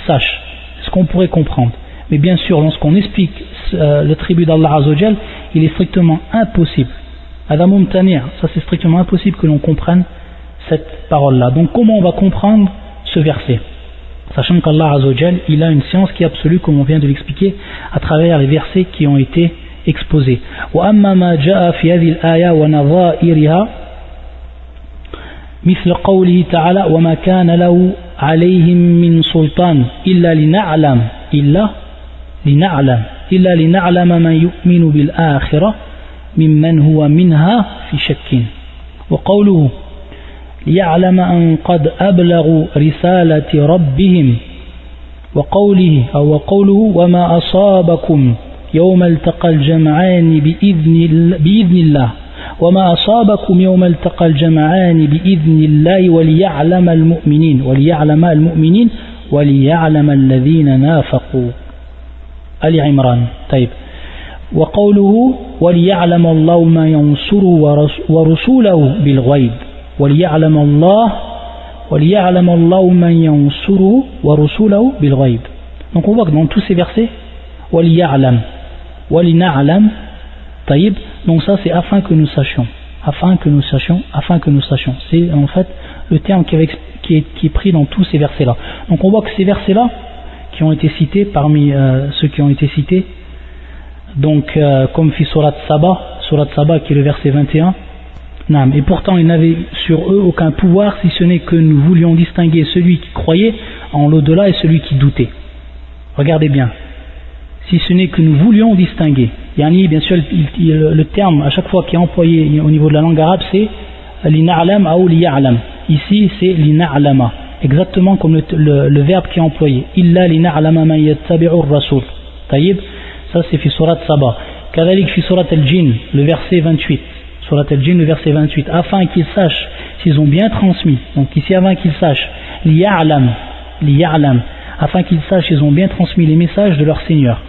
sache. C'est ce qu'on pourrait comprendre. Mais bien sûr, lorsqu'on explique le tribut d'Allah Azza wa Jal, il est strictement impossible. Adam Mumtani', ça c'est strictement impossible que l'on comprenne cette parole-là. Donc comment on va comprendre ce verset? Sachant qu'Allah Azza wa Jal, il a une science qui est absolue, comme on vient de l'expliquer, à travers les versets qui ont été exposés. وَأَمَّا مَا جَاءَ فِي هَذِهِ الْآيَةِ وَنَظَائِرِهَا مثل قوله تعالى وَمَا كَانَ لَهُ عَلَيْهِمْ مِنْ سُلْطَانٍ إِلَّا لِنَعْلَمَ مَنْ يُؤْمِنُ بِالْآخِرَةِ ممن هو منها في شك. وقوله ليعلم أن قد أبلغوا رسالة ربهم, وقوله وما أصابكم يوم التقى الجمعان بإذن الله وما أصابكم يوم التقى الجمعان بإذن الله وليعلم المؤمنين وليعلم الذين نافقوا. آل عمران. طيب. وقوله وليعلم الله ما ينصره ورسوله بالغيب وليعلم الله من ينصره ورسوله بالغيب. Donc on voit que dans tous ces versets وليعلم ولنعلم طيب, donc ça c'est afin que nous sachions, c'est en fait le terme qui est pris dans tous ces versets là. Donc on voit que ces versets là qui ont été cités, parmi ceux qui ont été cités, donc comme fit Surat Saba qui est le verset 21, et pourtant ils n'avaient sur eux aucun pouvoir si ce n'est que nous voulions distinguer celui qui croyait en l'au-delà et celui qui doutait. Regardez bien, si ce n'est que nous voulions distinguer. Yani, bien sûr le terme à chaque fois qui est employé au niveau de la langue arabe c'est lina'lam ou liya'lam. Ici c'est lina'lama, exactement comme le verbe qui est employé, illa lina'lama man yattabi'u ar-rasul. Taïb, ça c'est fi surat Saba. Kadalik fi surat al-Jinn, le verset 28. Surat al-Jinn, le verset 28. Afin qu'ils sachent s'ils ont bien transmis. Donc ici, afin qu'ils sachent, liya'lam, afin qu'ils sachent s'ils ont bien transmis les messages de leur Seigneur.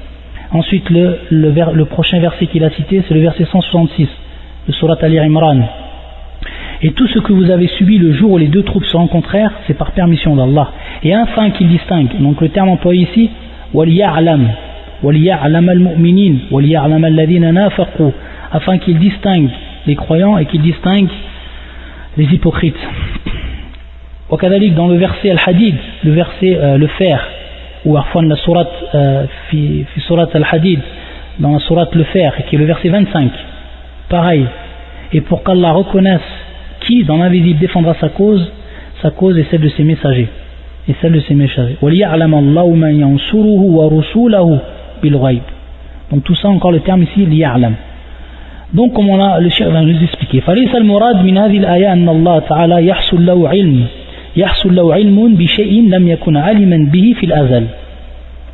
Ensuite, le prochain verset qu'il a cité, c'est le verset 166 de Surat Al-Imran. Et tout ce que vous avez subi le jour où les deux troupes se rencontrèrent, c'est par permission d'Allah. Et afin qu'il distingue, donc le terme employé ici, وَلْيَعْلَمْ الْمُؤْمِنِينَ وَلْيَعْلَمَ الَّذِينَ نَافَقُوا, afin qu'il distingue les croyants et qu'il distingue les hypocrites. وكذلك dans le verset Al-Hadid, le verset le fer, ou arfan la sourate fi sourate Al-Hadid, dans la sourate le fer, qui est le verset 25, pareil. Et pour qu'Allah reconnaisse qui dans l'invisible défendra sa cause est celle de ses messagers. Et celle de ses messagers. وَلِيَعْلَمَ اللَّهُ مَنْ يَنْصُرُهُ وَرُسُولَهُ بِالْغَيْبِ. Donc tout ça, encore le terme ici, لِيَعْلَمَ. Donc comme le cheikh va nous expliquer, فَلَيْسَ الْمُرَادْ مِنْ هَذِهِ الْآيَةِ أَنَّ اللَّهَ تَعَالَى يحصل له علم بشيء لم يكن عالما به في الأزل،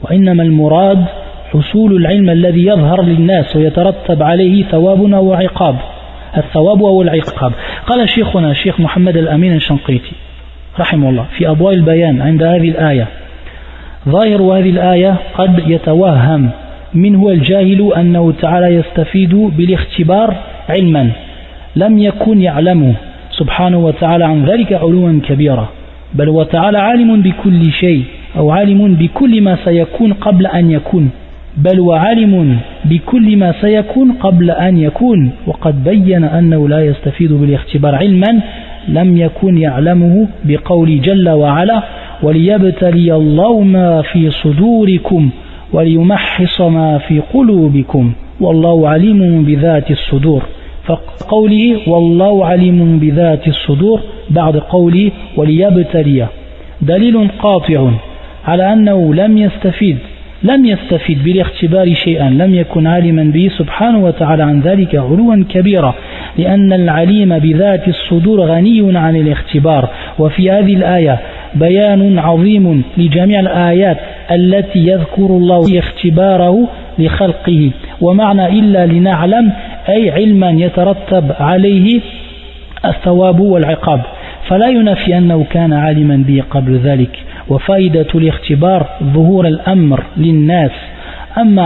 وإنما المراد حصول العلم الذي يظهر للناس ويترتب عليه ثواب أو عقاب، الثواب أو العقاب. قال شيخنا الشيخ محمد الأمين الشنقيطي رحمه الله في أضواء البيان عند هذه الآية: ظاهر هذه الآية قد يتوهم منه الجاهل أنه تعالى يستفيد بالاختبار علما لم يكن يعلمه سبحانه وتعالى عن ذلك علوا كبيرا، بل وتعالى عالم بكل شيء أو عالم بكل ما سيكون قبل أن يكون، بل وعالم بكل ما سيكون قبل أن يكون، وقد بين أنه لا يستفيد بالاختبار علما لم يكن يعلمه بقول جل وعلا: وليبتلي الله ما في صدوركم وليمحص ما في قلوبكم والله عليم بذات الصدور، فقوله والله عليم بذات الصدور بعد قوله وليبتلي دليل قاطع على أنه لم يستفيد بالاختبار شيئا لم يكن عالما به سبحانه وتعالى عن ذلك علوا كبيرا، لأن العليم بذات الصدور غني عن الاختبار. وفي هذه الآية بيان عظيم لجميع الآيات التي يذكر الله اختباره لخلقه، ومعنى إلا لنعلم أي علما يترتب عليه الثواب والعقاب، فلا ينفي أنه كان عالما به قبل ذلك. وفائدة الاختبار ظهور الأمر للناس، أما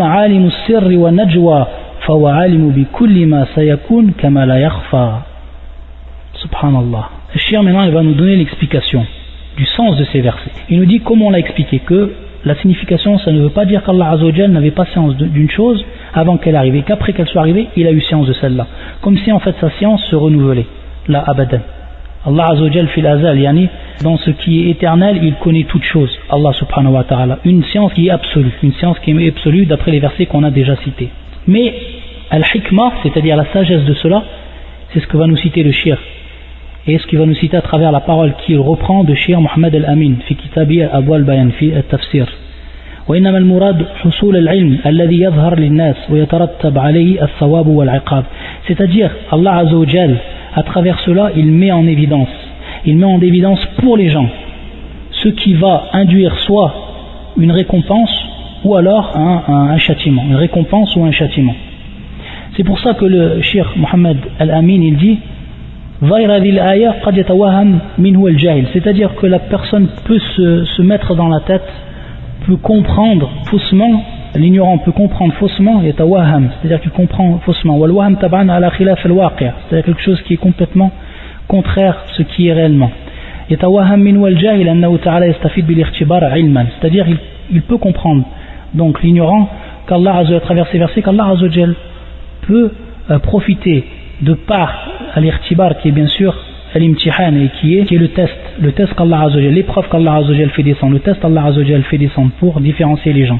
عالم السر والنجوى فهو عالم بكل ما سيكون كما لا يخفى. Subhanallah. Le cheikh maintenant il va nous donner l'explication du sens de ces versets. Il nous dit comment on l'a expliqué, que la signification, ça ne veut pas dire qu'Allah Azza wa Jal n'avait pas science d'une chose avant qu'elle arrive, et qu'après qu'elle soit arrivée, il a eu science de celle-là. Comme si en fait sa science se renouvelait. La abadan. Allah Azza wa Jal fil azal, yani, dans ce qui est éternel, il connaît toutes choses. Allah subhanahu wa ta'ala. Une science qui est absolue. Une science qui est absolue d'après les versets qu'on a déjà cités. Mais, al-hikmah, c'est-à-dire la sagesse de cela, c'est ce que va nous citer le cheikh. Et ce qu'il va nous citer à travers la parole qu'il reprend de Cheikh Mohammed Al-Amin في كتابه أبواب البيان في التفسير. وإنما المراد حصول العلم الذي يظهر للناس ويترتب عليه الثواب والعقاب. C'est-à-dire Allah Azza wa Jal, à travers cela, il met en évidence pour les gens ce qui va induire soit une récompense ou alors un châtiment, une récompense ou un châtiment. C'est pour ça que le Cheikh Mohammed Al-Amin il dit: c'est-à-dire que la personne peut se mettre dans la tête, peut comprendre faussement, l'ignorant peut comprendre faussement, c'est-à-dire qu'il comprend faussement, c'est-à-dire quelque chose qui est complètement contraire à ce qui est réellement. C'est-à-dire il peut comprendre, donc l'ignorant, qu'Allah à travers ces versets, qu'Allah peut profiter de par al-irtibar, qui est bien sûr al-imtihan, et qui est le test qu'Allah Azza wa Jal, l'épreuve qu'Allah Azza wa Jal fait descendre, le test qu'Allah Azza wa Jal fait descendre pour différencier les gens.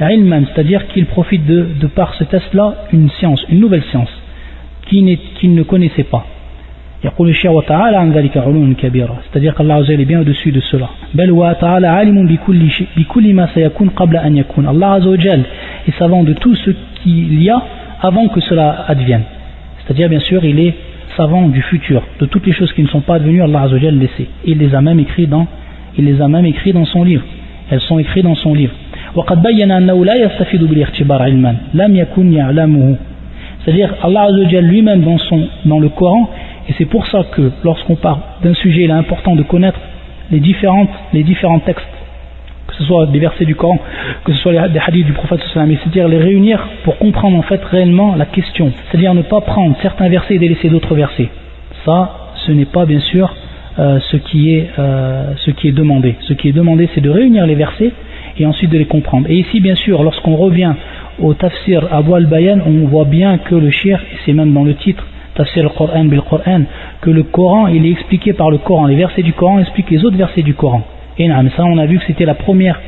Ilman, c'est-à-dire qu'il profite de par ce test-là une science, une nouvelle science qu'il ne connaissait pas. يقول الشيخ وتعالى عن ذلك علوا كبيرا, c'est-à-dire qu'Allah Azza wa Jal est bien au-dessus de cela. بل وتعالى عالم بكل ما سيكون قبل أن يكون. Allah Azza wa Jal est savant de tout ce qu'il y a avant que cela advienne. C'est-à-dire, bien sûr, il est savant du futur, de toutes les choses qui ne sont pas advenues, Allah Azza wa Jal les sait. Il les a même écrites dans son livre. Elles sont écrites dans son livre. وَقَدْ بَيَّنَ أَنَّهُ لَا يَسْتَفِيدُ بِالِاخْتِبَارِ عِلْمًا لَمْ يَكُنْ يَعْلَمُهُ. C'est-à-dire, Allah Azza wa Jal lui-même dans le Coran, et c'est pour ça que lorsqu'on parle d'un sujet, il est important de connaître les différents textes que ce soit des versets du Coran, que ce soit des hadiths du prophète sallallahu alayhi wa sallam, c'est-à-dire les réunir pour comprendre en fait réellement la question, c'est-à-dire ne pas prendre certains versets et délaisser d'autres versets. Ça, ce n'est pas bien sûr ce qui est demandé. Ce qui est demandé, c'est de réunir les versets et ensuite de les comprendre. Et ici, bien sûr, lorsqu'on revient au tafsir Abwa al-Bayan, on voit bien que le shir, c'est même dans le titre, tafsir al-Qur'an bil-Qur'an, que le Coran, il est expliqué par le Coran. Les versets du Coran expliquent les autres versets du Coran. Et ça, on a vu que c'était la première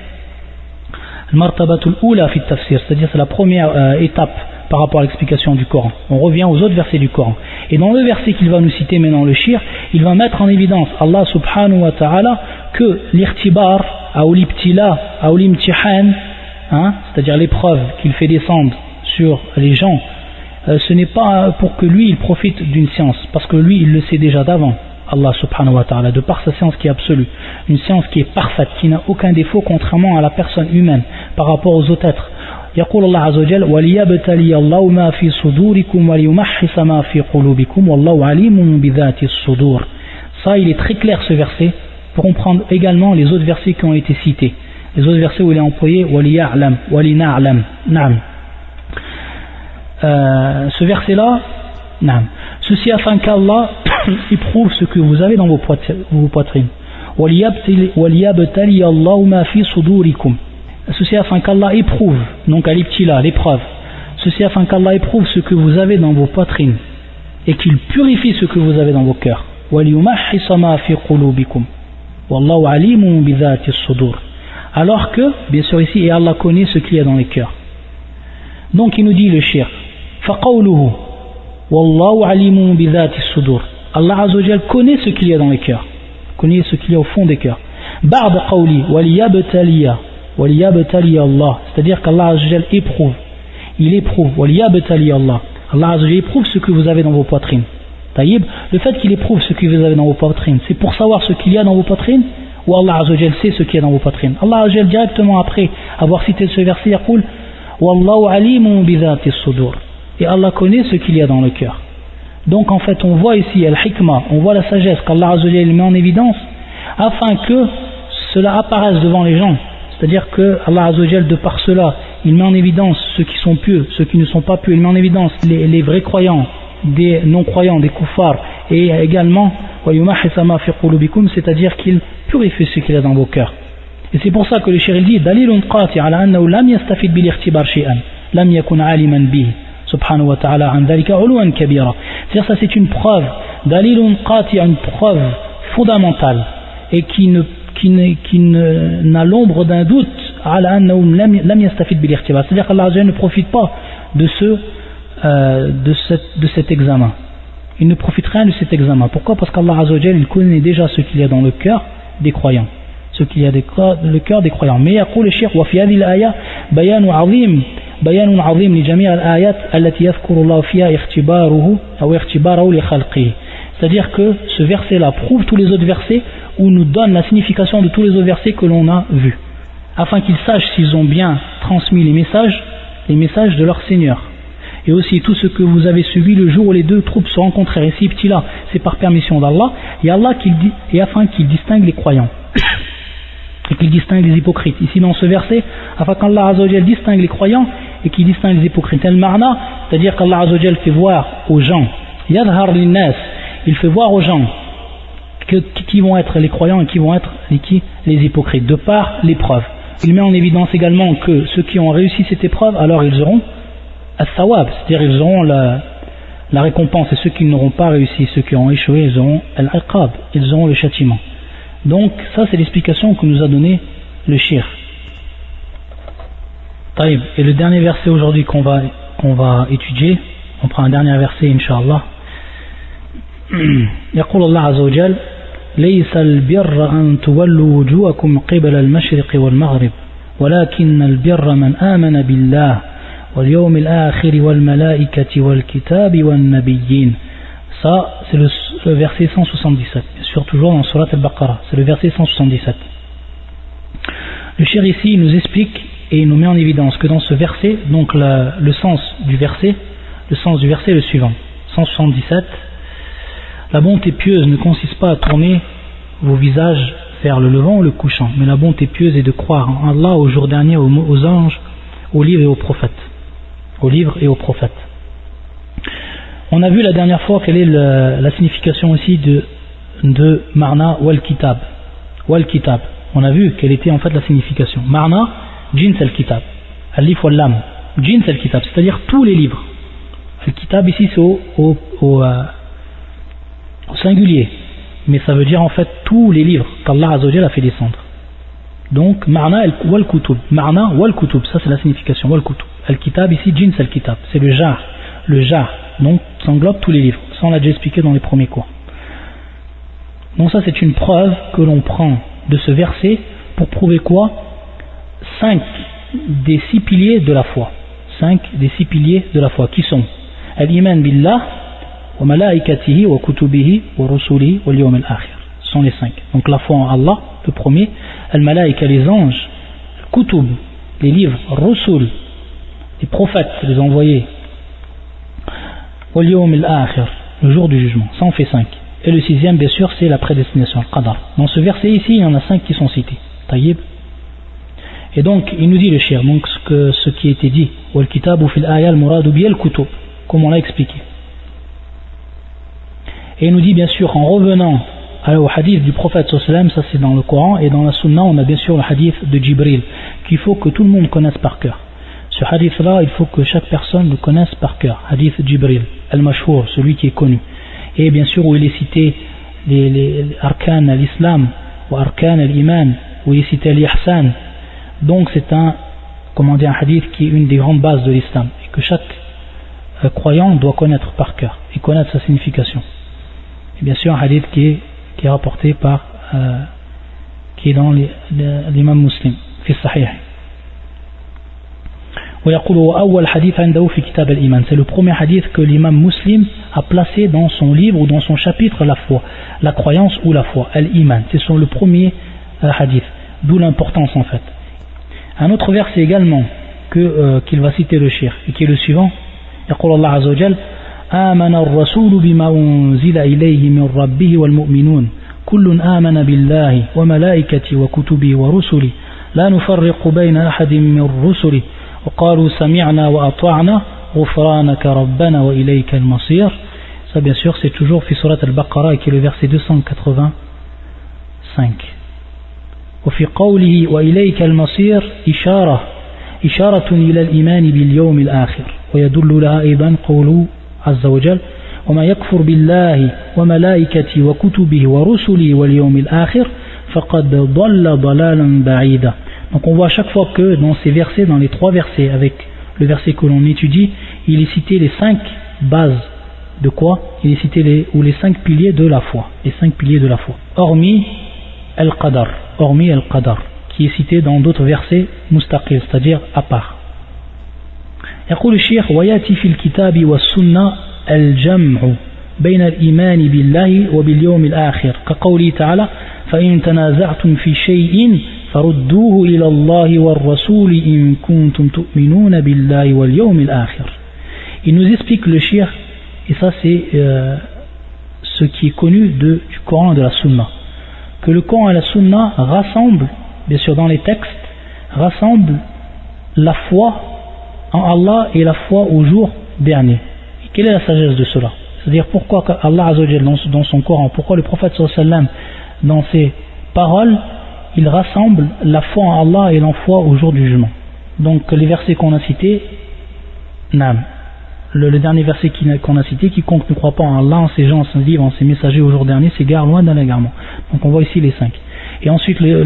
martabatul ula fi tafsir, c'est-à-dire c'est la première étape par rapport à l'explication du Coran. On revient aux autres versets du Coran. Et dans le verset qu'il va nous citer maintenant, le shir, il va mettre en évidence, Allah subhanahu wa ta'ala, que l'irtibar, ou l'ibtila, ou l'imtihan, c'est-à-dire l'épreuve qu'il fait descendre sur les gens, ce n'est pas pour que lui il profite d'une science, parce que lui il le sait déjà d'avant, Allah subhanahu wa ta'ala, de par sa science qui est absolue, une science qui est parfaite, qui n'a aucun défaut contrairement à la personne humaine par rapport aux autres êtres. يقول الله عز وجل وليبتلي الله ما في صدوركم وليمحص ما في قلوبكم والله عليم بذات الصدور. Ça, il est très clair ce verset pour comprendre également les autres versets qui ont été cités. Les autres versets où il est employé waliya'lam, walina'lam. Naam. Ce verset-là, naam. Ceci afin qu'Allah éprouve ce que vous avez dans vos poitrines. وَلِيَبْتَلِيَ اللَّهُ مَا فِي صُدُورِكُمْ. Ceci afin qu'Allah éprouve, donc à l'ibtila, l'épreuve. Ceci afin qu'Allah éprouve ce que vous avez dans vos poitrines et qu'il purifie ce que vous avez dans vos cœurs. وَلِيُمَحِّصَ مَا فِي قُلُوبِكُمْ وَاللَّهُ عَلِيمٌ بِذَاتِ الصُّدُورِ. Alors que, bien sûr ici, et Allah connaît ce qu'il y a dans les cœurs. Donc il nous dit le shir, فَقَوْلُهُ وَاللَّهُ عَلِيمٌ بِذَاتِ الصُّدُورِ. Allah Azza wa Jal connaît ce qu'il y a dans les cœurs, connaît ce qu'il y a au fond des cœurs. بَعْدَ قَوْلِي وَلِيَبْتَلِيَ Allah, c'est-à-dire qu'Allah Azza wa Jal éprouve, il éprouve, وَلِيَبْتَلِيَ Allah, Allah Azza wa Jal éprouve ce que vous avez dans vos poitrines. Taïb, le fait qu'il éprouve ce que vous avez dans vos poitrines, c'est pour savoir ce qu'il y a dans vos poitrines, ou Allah Azza wa Jal sait ce qu'il y a dans vos poitrines. Allah Azza wa Jal directement après avoir cité ce verset, يقول وَاللَّهُ عَلِيمٌ بِذَاتِ الصُّدُورِ. Et Allah connaît ce qu'il y a dans le cœur. Donc en fait on voit ici al-hikmah, on voit la sagesse qu'Allah Azza wa Jal met en évidence afin que cela apparaisse devant les gens, c'est-à-dire que Allah Azza wa Jal de par cela il met en évidence ceux qui sont pieux, ceux qui ne sont pas pieux, il met en évidence les vrais croyants des non-croyants, des kuffars, et également c'est-à-dire qu'il purifie ce qu'il y a dans vos cœurs. Et c'est pour ça que le shir dit dalilun qati ala annahu lam yastafid bil ikhtibar shay'an lam yakun aliman bihi subhanahu wa ta'ala an dhalika uluwan kabira. C'est-à-dire ça c'est une preuve, dalilun qati, une preuve fondamentale et qui n'a l'ombre d'un doute ala annahu lam yastafid bil ikhtibar, c'est-à-dire qu'Allah ne profite pas de cet examen. Il ne profite rien de cet examen. Pourquoi? Parce qu'Allah Azza wa Jal il connaît déjà ce qu'il y a dans le cœur des croyants, ce qu'il y a dans le cœur des croyants. Mais يقول الشيخ وفي هذه الآية بيان عظيم لجميع الآيات التي يذكر الله فيها اختباره لخلقه. C'est-à-dire que ce verset-là prouve tous les autres versets ou nous donne la signification de tous les autres versets que l'on a vus, afin qu'ils sachent s'ils ont bien transmis les messages de leur Seigneur. Et aussi tout ce que vous avez subi le jour où les deux troupes se rencontrèrent. Et si petit là, c'est par permission d'Allah, et Allah et afin qu'il distingue les croyants et qu'il distingue les hypocrites. Ici dans ce verset, afin qu'Allah Azza wa Jal distingue les croyants et qu'il distingue les hypocrites. Al-Ma'na, c'est-à-dire qu'Allah Azza wa Jal fait voir aux gens, Yadhar linnas, il fait voir aux gens qui vont être les croyants et qui vont être les hypocrites, de par l'épreuve. Il met en évidence également que ceux qui ont réussi cette épreuve, alors ils auront al-thawab, c'est-à-dire ils auront la récompense, et ceux qui n'auront pas réussi, ceux qui ont échoué, ils auront al-iqab, ils auront le châtiment. Donc ça c'est l'explication que nous a donné le shir. Taïb. Et le dernier verset aujourd'hui qu'on va étudier, on prend un dernier verset incha'Allah. يقول الله عز وجل ليس البر أن تولوا وجوهكم قبل المشرق والمغرب ولكن البر من آمن بالله واليوم الآخر والملائكة والكتاب والنبيين. Ça c'est le verset 177, bien sûr toujours dans Surat al-Baqarah, c'est le verset 177. Le shir ici nous explique et il nous met en évidence que dans ce verset, donc le sens du verset est le suivant. 177, la bonté pieuse ne consiste pas à tourner vos visages vers le levant ou le couchant. Mais la bonté pieuse est de croire en Allah, au jour dernier, aux anges, aux livres et aux prophètes. Aux livres et aux prophètes. On a vu la dernière fois quelle est la signification aussi de Marna wal Kitab. Wal Kitab. On a vu quelle était en fait la signification. Marna, Jins al-Kitab. Al-Lif wal-Lam. Jins al-Kitab, c'est-à-dire tous les livres. Al-Kitab ici c'est au singulier. Mais ça veut dire en fait tous les livres qu'Allah Azza wa Jalla a fait descendre. Donc, Marna wal Kutub. Marna wal Kutub, ça c'est la signification. Wal Kutub. Al-Kitab ici, Jins al-Kitab. C'est le jar. Le jar. Donc, ça englobe tous les livres. Ça on l'a déjà expliqué dans les premiers cours. Donc ça c'est une preuve que l'on prend de ce verset pour prouver quoi? 5 des 6 piliers de la foi. 5 des 6 piliers de la foi qui sont Al-Iman Billah wa malaikatihi wa kutubihi wa rusulihi wal yawm al-akhir. Ce sont les 5. Donc la foi en Allah, le premier, Al-Malaika, les anges, Kutub, les livres, Rusul, les prophètes, les envoyés, wal yawm al-akhir, le jour du jugement. Ça en fait 5. Et le 6e, bien sûr, c'est la prédestination, le qadar. Dans ce verset ici, il y en a 5 qui sont cités. Taïb. Et donc, il nous dit le shir, donc ce qui a été dit, wal kitabu fil aya al muradu bi al kutub, comme on l'a expliqué. Et il nous dit bien sûr, en revenant au hadith du prophète sallam, ça c'est dans le Coran, et dans la sunna, on a bien sûr le hadith de Jibril, qu'il faut que tout le monde connaisse par cœur. Ce hadith-là, il faut que chaque personne le connaisse par cœur. Hadith Jibril, al-mashhour, celui qui est connu. Et bien sûr où il est cité les arkan al-islam ou arkan al-iman, où il est cité l'ihsan. Donc c'est un hadith qui est une des grandes bases de l'islam et que chaque croyant doit connaître par cœur et connaître sa signification. Et bien sûr un hadith qui est rapporté par qui est dans l'imam muslim fi sahih. C'est le premier hadith que l'imam muslim a placé dans son livre ou dans son chapitre, la foi, la croyance ou la foi, al-iman. C'est le premier hadith, d'où l'importance en fait. Un autre verset également qu'il va citer le shir et qui est le suivant. يقول الله عز وجل آمن الرسول بما أنزل إليه من ربه والمؤمنون كل آمن بالله وملائكته وكتبه ورسله لا نفرق بين أحد من رسله وقالوا سمعنا وأطعنا غفرانك ربنا وإليك المصير. Ça bien sûr c'est toujours في سورة البقرة qui est le verset 285. وفي قوله وإليك المصير إشارة إلى الإيمان باليوم الآخر ويدل لها أيضا قوله عز وجل وما يكفر بالله وملائكته وكتبه ورسله واليوم الآخر فقد ضل ضلالا بعيدا. Donc on voit à chaque fois que dans ces versets, dans les 3 versets avec le verset que l'on étudie, il est cité les 5 bases de quoi? Il est cité les 5 piliers de la foi, les 5 piliers de la foi, hormis al-qadar, qui est cité dans d'autres versets mustaqil, c'est-à-dire à part. يقول الشيخ ويأتي في الكتاب والسنة الجمع بين الإيمان بالله وباليوم الآخر كقوله تعالى فإن تنازعتم في شيء فردوه إلى الله والرسول إن كنتم تؤمنون بالله واليوم الآخر. Il nous explique le shir, et ça c'est ce qui est connu du Coran et de la Sunna, que le Coran et la Sunna rassemblent, bien sûr dans les textes, rassemblent la foi en Allah et la foi au jour dernier. Et quelle est la sagesse de cela? C'est-à-dire pourquoi Allah Azza wa Jalla dans son Coran, pourquoi le prophète sallallahu alayhi wa sallam dans ses paroles, il rassemble la foi en Allah et la foi au jour du jugement. Donc les versets qu'on a cités, le dernier verset qu'on a cité, quiconque ne croit pas en Allah, en ses gens, en ses livres, en ses messagers au jour dernier, s'égare loin d'un égarement. Donc on voit ici les 5. Et ensuite le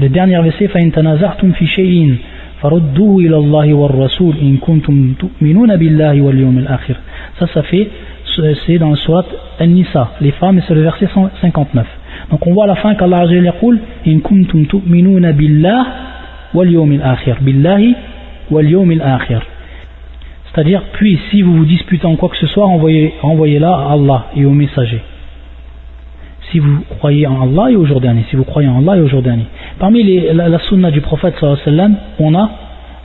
dernier verset, فَإِن تَنَازَعْتُمْ فِي شَيْءٍ فَرُدُّوهُ إِلَى اللَّهِ وَالرَّسُولِ إِن كُنتُمْ تُؤْمِنُونَ بِاللَّهِ وَالْيَوْمِ الْآخِرِ. C'est dans le surat An-Nisa, les femmes, et c'est le verset 159. Donc on voit à la fin qu'Allah Azza wa Jalla dit إِن كُنتُمْ تُؤْمِنُونَ بِاللَّهِ وَالْيَوْمِ الْآخِرِ بِاللَّهِ وَالْيَوْمِ الْآخِرِ. C'est-à-dire, puis si vous vous disputez en quoi que ce soit, renvoyez-la à Allah et aux messagers. Si vous croyez en Allah et au jour dernier, Parmi la sunna du prophète sallallahu alayhi wa sallam, on a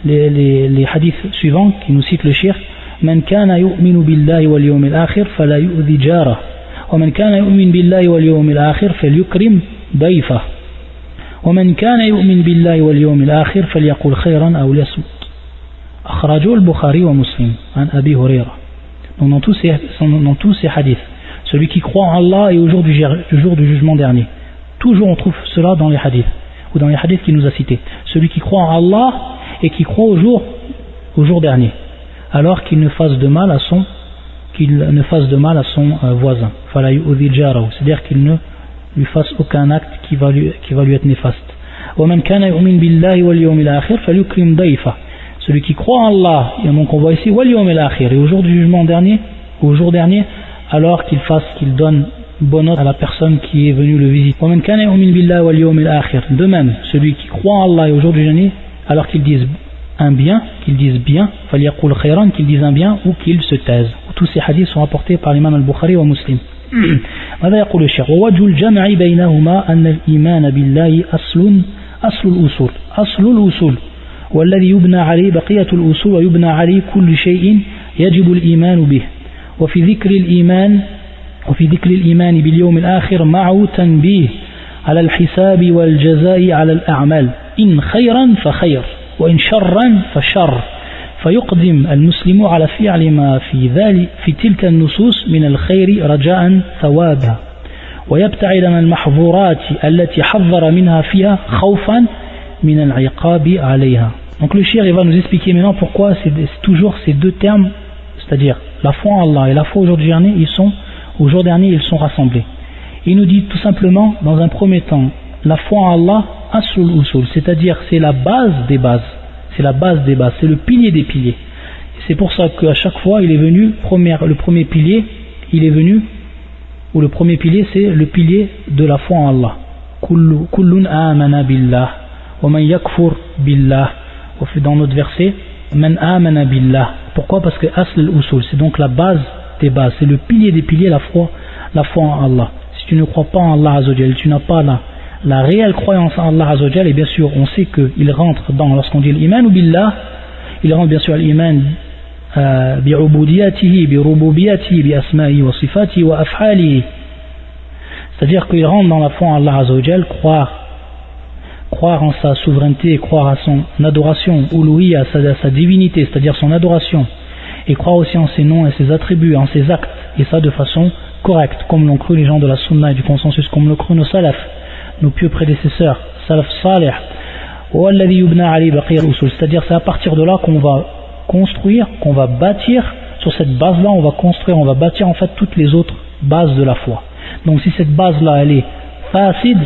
les hadiths suivants qui nous citent le shir. Man kana yu'minu billahi wal yawmil akhir fala yu'dhi jarah wa man kana yu'min billahi wal yawmil akhir falyukrim ضيفه ومن كان يؤمن بالله واليوم الآخر فليقل خيرا أو ليصمت أخرجه البخاري ومسلم عن أبي هريرة. Donc dans tous ces hadiths, celui qui croit en Allah et au jour du jugement dernier, toujours on trouve cela dans les hadiths ou dans les hadiths qu'il nous a cités, celui qui croit en Allah et qui croit au jour dernier, alors qu'il ne fasse de mal à son voisin, c'est-à-dire qu'il ne lui fasse aucun acte qui va lui être néfaste. Celui qui croit en Allah, et donc on voit ici et au jour du jugement dernier, alors qu'il donne bonne note à la personne qui est venue le visiter. De même, celui qui croit en Allah et au jour du dernier, alors qu'il dise bien, qu'il dise un bien ou qu'il se taise. Tous ces hadiths sont rapportés par l'imam al-Bukhari wa Muslim. ماذا يقول الشيخ؟ ووجه الجمع بينهما أن الإيمان بالله أصل الأصول والذي يبنى عليه بقية الأصول ويبنى عليه كل شيء يجب الإيمان به وفي ذكر الإيمان باليوم الآخر معه تنبيه على الحساب والجزاء على الأعمال إن خيرا فخير وإن شرا فشر فيقدم المسلم على فعل ما في تلك النصوص من الخير رجاء ثوابها ويبتعد من المحظورات التي حذر منها فيها خوفا من العقاب عليها. Donc le cheikh va nous expliquer maintenant pourquoi c'est toujours ces deux termes, c'est-à-dire la foi en Allah et la foi au jour dernier, ils sont rassemblés. Il nous dit tout simplement dans un premier temps la foi en Allah aslul usul, c'est-à-dire c'est la base des bases. C'est la base des bases, c'est le pilier des piliers. C'est pour ça qu'à chaque fois il est venu, le premier pilier c'est le pilier de la foi en Allah. Kullun amana billah wa man yakfur billah. Dans notre verset, man amana billah. Pourquoi? Parce que asl al-usul, c'est donc la base des bases, c'est le pilier des piliers, la foi en Allah. Si tu ne crois pas en Allah Azza wa Jal, tu n'as pas la réelle croyance en Allah Azza wa Jal, et bien sûr on sait qu'il rentre lorsqu'on dit l'iman ou billah, il rentre bien sûr l'iman bi'ubudiyatihi, bi'rububiyatihi, bi'asma'i wa sifatihi wa af'alihi, c'est-à-dire qu'il rentre dans la foi en Allah Azza wa Jal, croire en sa souveraineté, croire à son adoration, uluhiyya, à sa divinité, c'est-à-dire son adoration, et croire aussi en ses noms et ses attributs, en ses actes, et ça de façon correcte, comme l'ont cru les gens de la sunna et du consensus, comme l'ont cru nos salaf, nos pieux prédécesseurs, salaf salih, c'est-à-dire c'est à partir de là qu'on va construire, qu'on va bâtir, sur cette base-là on va bâtir en fait toutes les autres bases de la foi. Donc si cette base-là elle est fasid,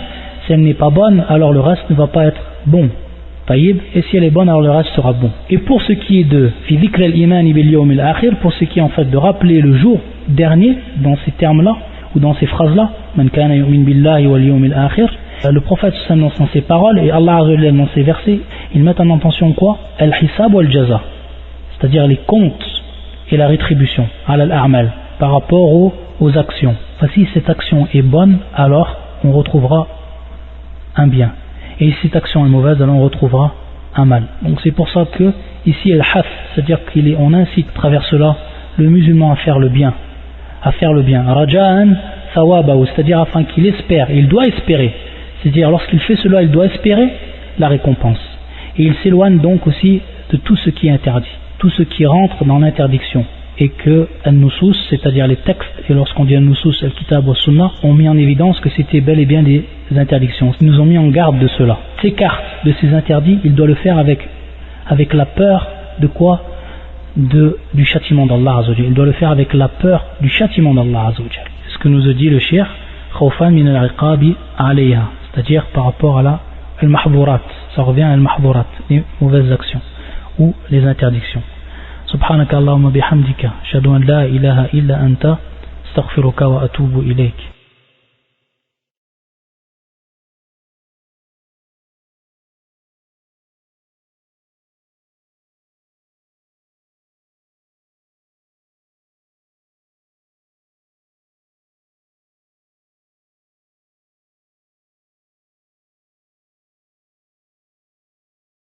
si elle n'est pas bonne, alors le reste ne va pas être bon. Taïb, et si elle est bonne, alors le reste sera bon. Et pour ce qui est de fi dhikr al-iman bil yawm al-akhir, pour ce qui est en fait de rappeler le jour dernier, dans ces termes-là, ou dans ces phrases-là, man kana yu'min billahi wal yawm al-akhir, le prophète dans ses paroles et Allah dans ses versets, ils mettent en intention quoi? Al-hisab wal jaza, c'est-à-dire les comptes et la rétribution, al-a'mal, par rapport aux actions. Enfin, si cette action est bonne, alors on retrouvera un bien. Et si cette action est mauvaise, alors on retrouvera un mal. Donc c'est pour ça que ici al-hath, c'est-à-dire qu'on incite à travers cela le musulman à faire le bien. Raja'an thawabahu, c'est-à-dire afin qu'il espère, il doit espérer. C'est-à-dire lorsqu'il fait cela, il doit espérer la récompense. Et il s'éloigne donc aussi de tout ce qui est interdit, tout ce qui rentre dans l'interdiction. Et que al-nusus, c'est-à-dire les textes, et lorsqu'on dit al-nusus, al-kitab wa sunnah, ont mis en évidence que c'était bel et bien des interdictions. Ils nous ont mis en garde de cela. S'écarte de ces interdits, il doit le faire avec la peur de quoi? Du châtiment d'Allah Azza wa Jal. Il doit le faire avec la peur du châtiment d'Allah Azza wa Jal. C'est ce que nous a dit le cheikh, khawfan min al-iqabi alayha, c'est-à-dire par rapport à al-mahdhurat. Ça revient à al-mahdhurat, les mauvaises actions ou les interdictions. سبحانك اللهم بحمدك أشهد أن لا إله إلا أنت أستغفرك وأتوب إليك.